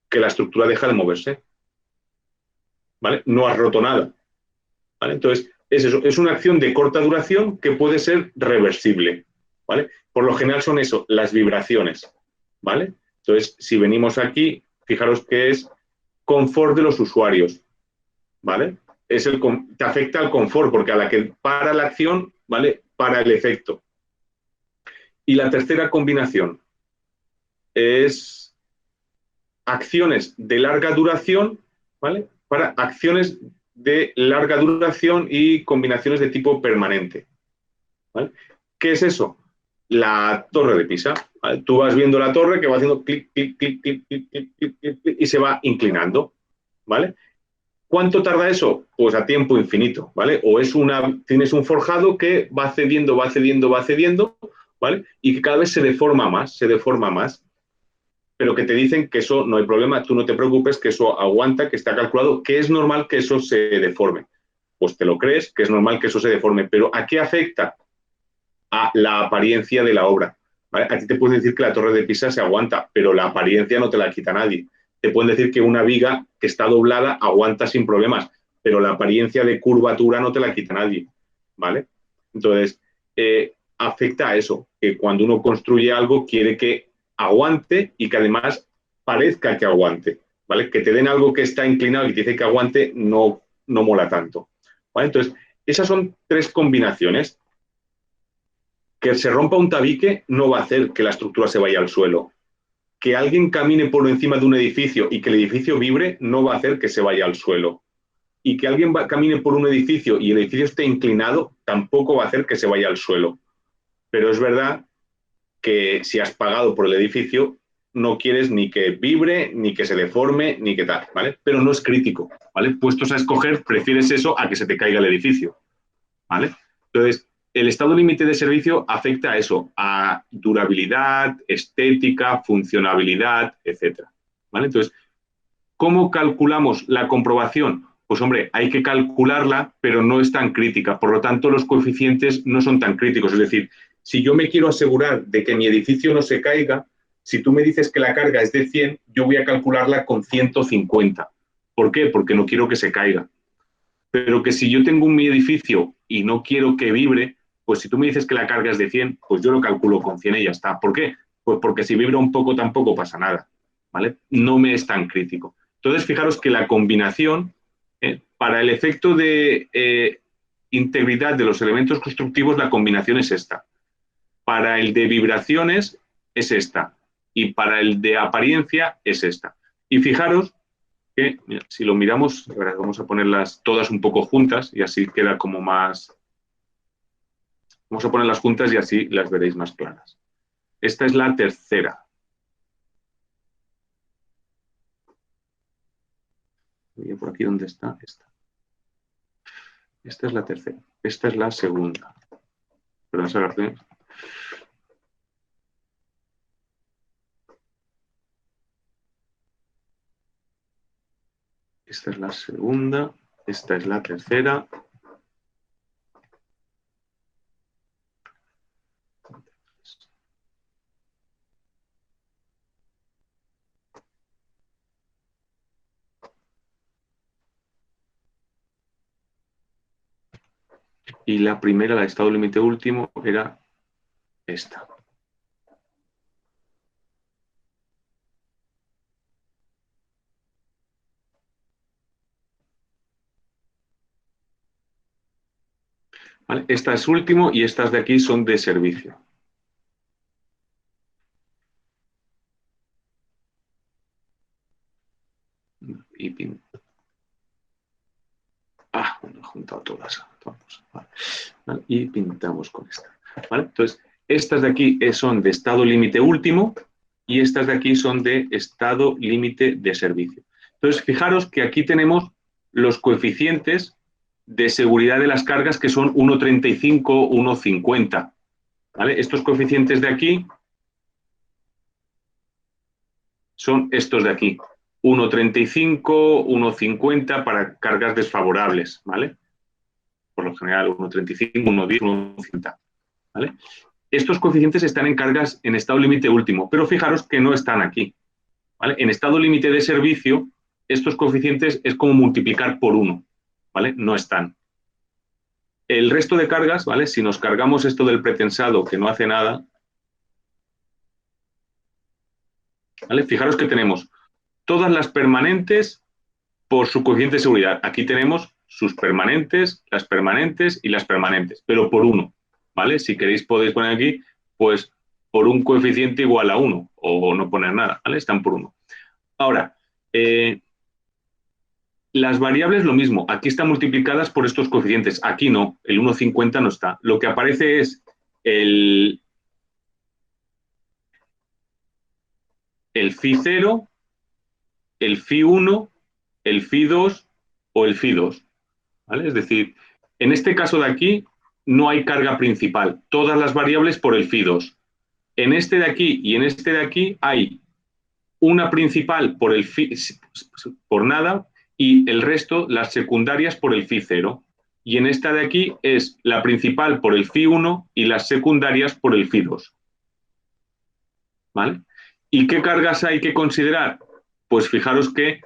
Que la estructura deja de moverse, ¿vale? No has roto nada, ¿vale? Entonces, es eso, es una acción de corta duración que puede ser reversible, ¿vale? Por lo general son eso, las vibraciones, ¿vale? Entonces, si venimos aquí, fijaros que es confort de los usuarios, ¿vale? Te afecta al confort, porque a la que para la acción, ¿vale? Para el efecto. Y la tercera combinación es acciones de larga duración, ¿vale? Para acciones de larga duración y combinaciones de tipo permanente, ¿vale? ¿Qué es eso? La torre de Pisa, ¿vale? Tú vas viendo la torre que va haciendo clic, clic, clic, clic, clic, clic, clic, clic, clic, y se va inclinando, ¿vale? ¿Cuánto tarda eso? Pues a tiempo infinito, ¿vale? O tienes un forjado que va cediendo, va cediendo, va cediendo, ¿vale? Y que cada vez se deforma más, pero que te dicen que eso no hay problema, tú no te preocupes, que eso aguanta, que está calculado, que es normal que eso se deforme. Pues te lo crees, que es normal que eso se deforme, pero ¿a qué afecta? A la apariencia de la obra, ¿vale? A ti te pueden decir que la torre de Pisa se aguanta, pero la apariencia no te la quita nadie. Te pueden decir que una viga que está doblada aguanta sin problemas, pero la apariencia de curvatura no te la quita nadie, ¿vale? Entonces, afecta a eso, que cuando uno construye algo quiere que aguante y que además parezca que aguante, ¿vale? Que te den algo que está inclinado y te dice que aguante no mola tanto, ¿vale? Entonces, esas son tres combinaciones. Que se rompa un tabique no va a hacer que la estructura se vaya al suelo. Que alguien camine por encima de un edificio y que el edificio vibre no va a hacer que se vaya al suelo. Y que alguien camine por un edificio y el edificio esté inclinado tampoco va a hacer que se vaya al suelo. Pero es verdad que si has pagado por el edificio, no quieres ni que vibre, ni que se deforme, ni que tal, ¿vale? Pero no es crítico, ¿vale? Puestos a escoger, prefieres eso a que se te caiga el edificio, ¿vale? Entonces, el estado límite de servicio afecta a eso, a durabilidad, estética, funcionabilidad, etcétera, ¿vale? Entonces, ¿cómo calculamos la comprobación? Pues hombre, hay que calcularla, pero no es tan crítica. Por lo tanto, los coeficientes no son tan críticos. Es decir, si yo me quiero asegurar de que mi edificio no se caiga, si tú me dices que la carga es de 100, yo voy a calcularla con 150. ¿Por qué? Porque no quiero que se caiga. Pero que si yo tengo mi edificio y no quiero que vibre, pues si tú me dices que la carga es de 100, pues yo lo calculo con 100 y ya está. ¿Por qué? Pues porque si vibra un poco tampoco pasa nada, ¿vale? No me es tan crítico. Entonces, fijaros que la combinación, para el efecto de integridad de los elementos constructivos, la combinación es esta. Para el de vibraciones es esta. Y para el de apariencia es esta. Y fijaros que, mira, si lo miramos, vamos a ponerlas todas un poco juntas y así queda como más... Vamos a ponerlas juntas y así las veréis más claras. Esta es la tercera. Y por aquí, ¿dónde está? Esta es la tercera. Esta es la segunda. Perdón, Esta es la segunda, esta es la tercera. Y la primera, la de estado límite último, era esta. ¿Vale? Esta es último y estas de aquí son de servicio. Y bueno, he juntado todas. Vale. Y pintamos con esta. ¿Vale? Entonces, estas de aquí son de estado límite último y estas de aquí son de estado límite de servicio. Entonces, fijaros que aquí tenemos los coeficientes de seguridad de las cargas que son 1,35, 1,50. ¿Vale? Estos coeficientes de aquí son estos de aquí. 1,35, 1,50 para cargas desfavorables, ¿vale? Por lo general 1,35, 1,10, 1,50, ¿vale? Estos coeficientes están en cargas en estado límite último, pero fijaros que no están aquí, ¿vale? En estado límite de servicio, estos coeficientes es como multiplicar por 1, ¿vale? No están. El resto de cargas, ¿vale? Si nos cargamos esto del pretensado que no hace nada, ¿vale? Fijaros que tenemos todas las permanentes por su coeficiente de seguridad. Aquí tenemos sus permanentes, las permanentes y las permanentes, pero por 1, ¿vale? Si queréis podéis poner aquí, pues, por un coeficiente igual a 1, o no poner nada, ¿vale? Están por 1. Ahora, las variables lo mismo, aquí están multiplicadas por estos coeficientes, aquí no, el 1,50 no está. Lo que aparece es el phi 0, el phi 1, el phi 2 o el phi 2, ¿vale? Es decir, en este caso de aquí no hay carga principal, todas las variables por el phi 2. En este de aquí y en este de aquí hay una principal por el phi, por nada, y el resto, las secundarias por el phi 0. Y en esta de aquí es la principal por el phi 1 y las secundarias por el phi 2. ¿Vale? ¿Y qué cargas hay que considerar? Pues fijaros que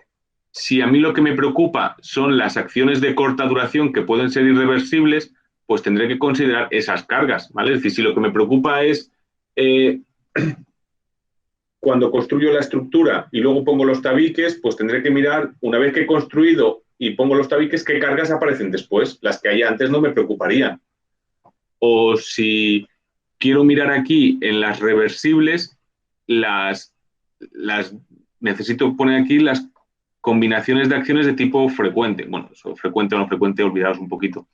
si a mí lo que me preocupa son las acciones de corta duración que pueden ser irreversibles, pues tendré que considerar esas cargas, ¿vale? Es decir, si lo que me preocupa es cuando construyo la estructura y luego pongo los tabiques, pues tendré que mirar, una vez que he construido y pongo los tabiques, qué cargas aparecen después. Las que hay antes no me preocuparían. O si quiero mirar aquí en las reversibles, necesito poner aquí las combinaciones de acciones de tipo frecuente. Bueno, frecuente o no frecuente, olvidaos un poquito,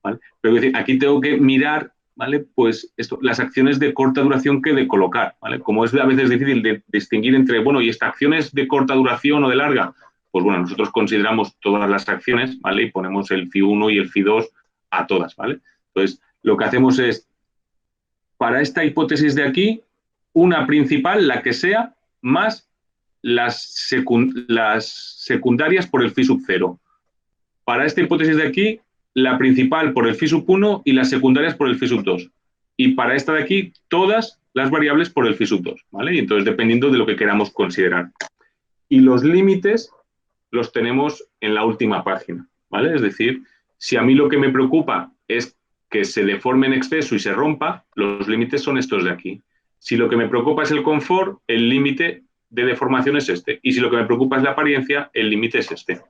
¿vale? Pero es decir, aquí tengo que mirar, ¿vale? Pues las acciones de corta duración que de colocar, ¿vale? Como es a veces difícil de distinguir entre, bueno, ¿y esta acción es de corta duración o de larga? Pues bueno, nosotros consideramos todas las acciones, ¿vale? Y ponemos el phi 1 y el phi 2 a todas, ¿vale? Entonces, lo que hacemos es, para esta hipótesis de aquí, una principal, la que sea, más las secundarias por el phi sub 0. Para esta hipótesis de aquí, la principal por el phi sub 1 y las secundarias por el phi sub 2. Y para esta de aquí, todas las variables por el phi sub 2, ¿vale? Y entonces, dependiendo de lo que queramos considerar. Y los límites los tenemos en la última página, ¿vale? Es decir, si a mí lo que me preocupa es que se deforme en exceso y se rompa, los límites son estos de aquí. Si lo que me preocupa es el confort, el límite de deformación es este. Y si lo que me preocupa es la apariencia, el límite es este.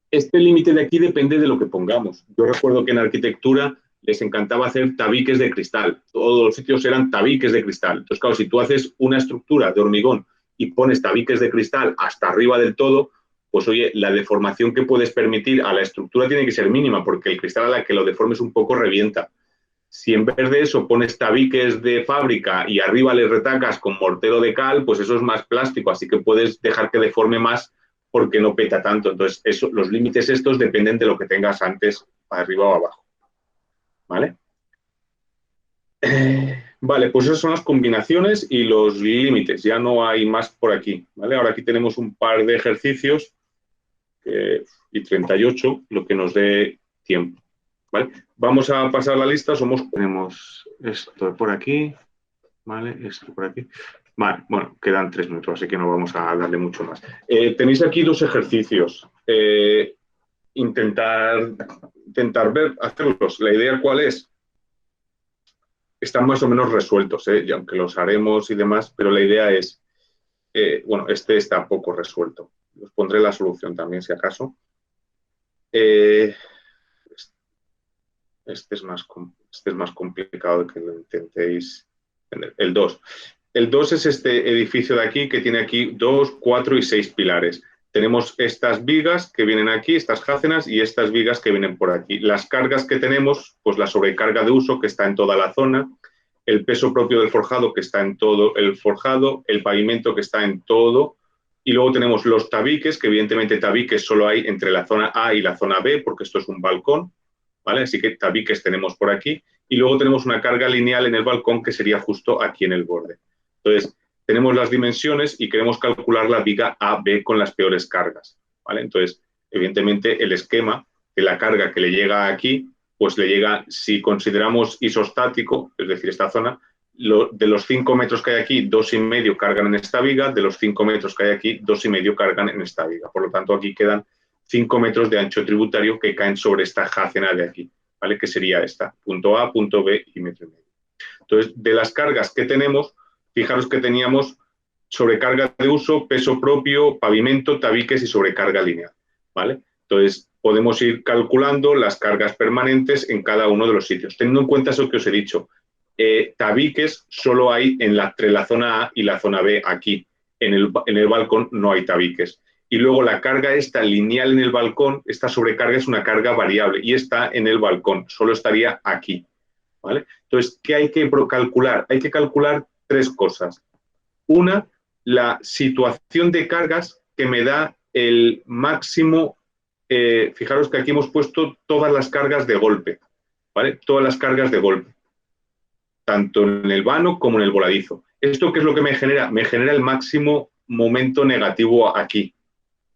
Este límite de aquí depende de lo que pongamos. Yo recuerdo que en arquitectura les encantaba hacer tabiques de cristal. Todos los sitios eran tabiques de cristal. Entonces, claro, si tú haces una estructura de hormigón y pones tabiques de cristal hasta arriba del todo, pues oye, la deformación que puedes permitir a la estructura tiene que ser mínima, porque el cristal a la que lo deformes un poco revienta. Si en vez de eso pones tabiques de fábrica y arriba le retacas con mortero de cal, pues eso es más plástico, así que puedes dejar que deforme más porque no peta tanto. Entonces, los límites estos dependen de lo que tengas antes, arriba o abajo. ¿Vale? Vale, pues esas son las combinaciones y los límites. Ya no hay más por aquí, ¿vale? Ahora aquí tenemos un par de ejercicios y 38, lo que nos dé tiempo. ¿Vale? Vamos a pasar la lista. Tenemos esto por aquí, ¿vale? Esto por aquí. Vale, bueno, quedan 3 minutos, así que no vamos a darle mucho más. Tenéis aquí 2 ejercicios. Intentar hacerlos. La idea, ¿cuál es? Están más o menos resueltos, y aunque los haremos y demás, pero la idea es, bueno, este está poco resuelto. Os pondré la solución también, si acaso. Este es más complicado de que lo intentéis entender. El 2. El 2 es este edificio de aquí, que tiene aquí 2, 4 y 6 pilares. Tenemos estas vigas que vienen aquí, estas jácenas, y estas vigas que vienen por aquí. Las cargas que tenemos, pues la sobrecarga de uso, que está en toda la zona, el peso propio del forjado, que está en todo el forjado, el pavimento, que está en todo, y luego tenemos los tabiques, que evidentemente tabiques solo hay entre la zona A y la zona B, porque esto es un balcón, ¿vale? Así que tabiques tenemos por aquí, y luego tenemos una carga lineal en el balcón, que sería justo aquí en el borde. Entonces, tenemos las dimensiones y queremos calcular la viga AB con las peores cargas, ¿vale? Entonces, evidentemente, el esquema de la carga que le llega aquí, pues le llega, si consideramos isostático, es decir, esta zona, de los 5 metros que hay aquí, 2,5 cargan en esta viga, de los 5 metros que hay aquí, 2,5 cargan en esta viga. Por lo tanto, aquí quedan 5 metros de ancho tributario que caen sobre esta jácena de aquí, ¿vale? Que sería esta, punto A, punto B y metro y medio. Entonces, de las cargas que tenemos, fijaros que teníamos sobrecarga de uso, peso propio, pavimento, tabiques y sobrecarga lineal, ¿vale? Entonces, podemos ir calculando las cargas permanentes en cada uno de los sitios. Teniendo en cuenta eso que os he dicho, tabiques solo hay entre la zona A y la zona B aquí. En el balcón no hay tabiques. Y luego la carga esta lineal en el balcón, esta sobrecarga es una carga variable y está en el balcón, solo estaría aquí, ¿vale? Entonces, ¿qué hay que calcular? Hay que calcular 3 cosas. Una, la situación de cargas que me da el máximo, fijaros que aquí hemos puesto todas las cargas de golpe, ¿vale? Todas las cargas de golpe, tanto en el vano como en el voladizo. ¿Esto qué es lo que me genera? Me genera el máximo momento negativo aquí,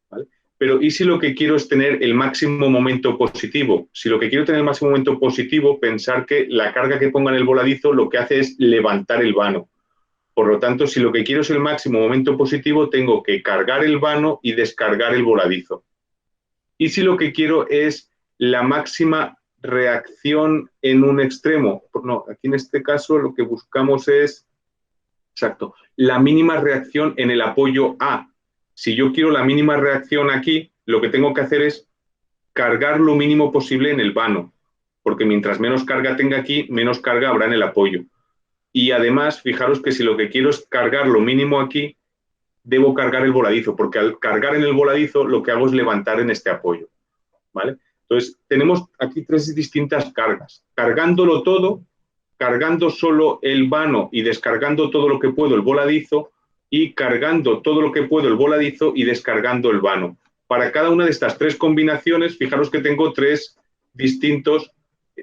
¿vale? Pero ¿y si lo que quiero es tener el máximo momento positivo? Si lo que quiero tener el máximo momento positivo, pensar que la carga que ponga en el voladizo lo que hace es levantar el vano. Por lo tanto, si lo que quiero es el máximo momento positivo, tengo que cargar el vano y descargar el voladizo. Y si lo que quiero es la máxima reacción en un extremo, no, aquí en este caso lo que buscamos es, exacto, la mínima reacción en el apoyo A. Si yo quiero la mínima reacción aquí, lo que tengo que hacer es cargar lo mínimo posible en el vano, porque mientras menos carga tenga aquí, menos carga habrá en el apoyo. Y además, fijaros que si lo que quiero es cargar lo mínimo aquí, debo cargar el voladizo, porque al cargar en el voladizo lo que hago es levantar en este apoyo, ¿vale? Entonces, tenemos aquí 3 distintas cargas. Cargándolo todo, cargando solo el vano y descargando todo lo que puedo el voladizo, y cargando todo lo que puedo el voladizo y descargando el vano. Para cada una de estas 3 combinaciones, fijaros que tengo 3 distintos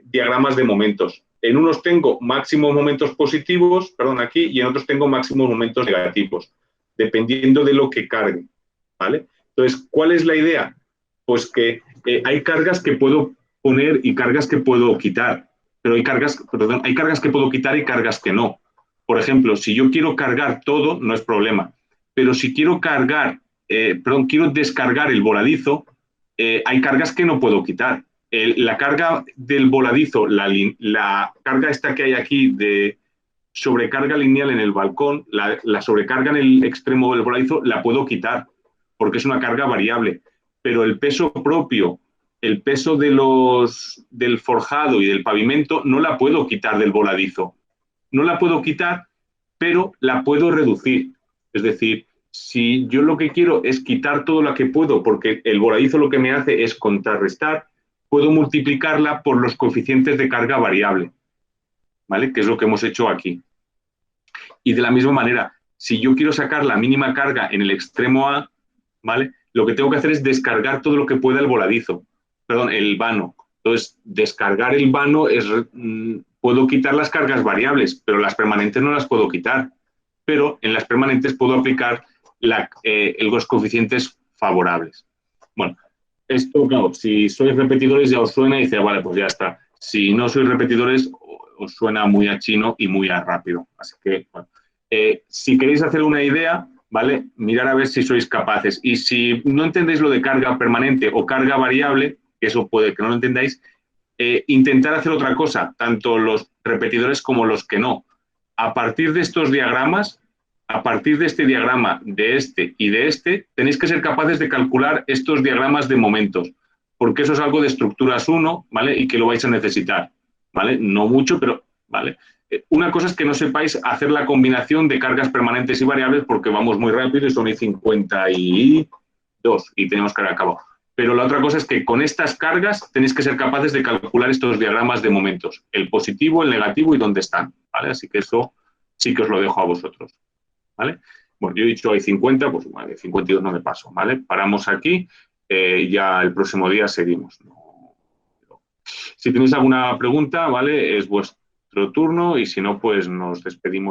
diagramas de momentos. En unos tengo máximos momentos positivos, perdón, aquí, y en otros tengo máximos momentos negativos, dependiendo de lo que cargue, ¿vale? Entonces, ¿cuál es la idea? Pues que hay cargas que puedo poner y cargas que puedo quitar, pero hay cargas que puedo quitar y cargas que no. Por ejemplo, si yo quiero cargar todo, no es problema, pero si quiero quiero descargar el voladizo, hay cargas que no puedo quitar. La carga del voladizo, la carga esta que hay aquí de sobrecarga lineal en el balcón, la sobrecarga en el extremo del voladizo, la puedo quitar, porque es una carga variable. Pero el peso propio, el peso del forjado y del pavimento, no la puedo quitar del voladizo. No la puedo quitar, pero la puedo reducir. Es decir, si yo lo que quiero es quitar todo lo que puedo, porque el voladizo lo que me hace es contrarrestar, puedo multiplicarla por los coeficientes de carga variable, ¿vale? Que es lo que hemos hecho aquí. Y de la misma manera, si yo quiero sacar la mínima carga en el extremo A, ¿vale? Lo que tengo que hacer es descargar todo lo que pueda el vano. Entonces, descargar el vano puedo quitar las cargas variables, pero las permanentes no las puedo quitar. Pero en las permanentes puedo aplicar los coeficientes favorables. Bueno, esto, claro, si sois repetidores ya os suena y dice, vale, pues ya está. Si no sois repetidores, os suena muy a chino y muy a rápido. Así que, bueno, si queréis hacer una idea, ¿vale? Mirar a ver si sois capaces. Y si no entendéis lo de carga permanente o carga variable, que eso puede que no lo entendáis, intentar hacer otra cosa, tanto los repetidores como los que no. A partir de estos diagramas, a partir de este diagrama, de este y de este, tenéis que ser capaces de calcular estos diagramas de momentos, porque eso es algo de estructuras 1, ¿vale? Y que lo vais a necesitar, ¿vale? No mucho, pero, ¿vale? Una cosa es que no sepáis hacer la combinación de cargas permanentes y variables porque vamos muy rápido y son 52 y tenemos que haber acabado. Pero la otra cosa es que con estas cargas tenéis que ser capaces de calcular estos diagramas de momentos, el positivo, el negativo y dónde están, ¿vale? Así que eso sí que os lo dejo a vosotros, ¿vale? Bueno, yo he dicho hay 50, pues vale, 52 no me paso, ¿vale? Paramos aquí, ya el próximo día seguimos. Si tenéis alguna pregunta, ¿vale? Es vuestro turno y si no, pues nos despedimos.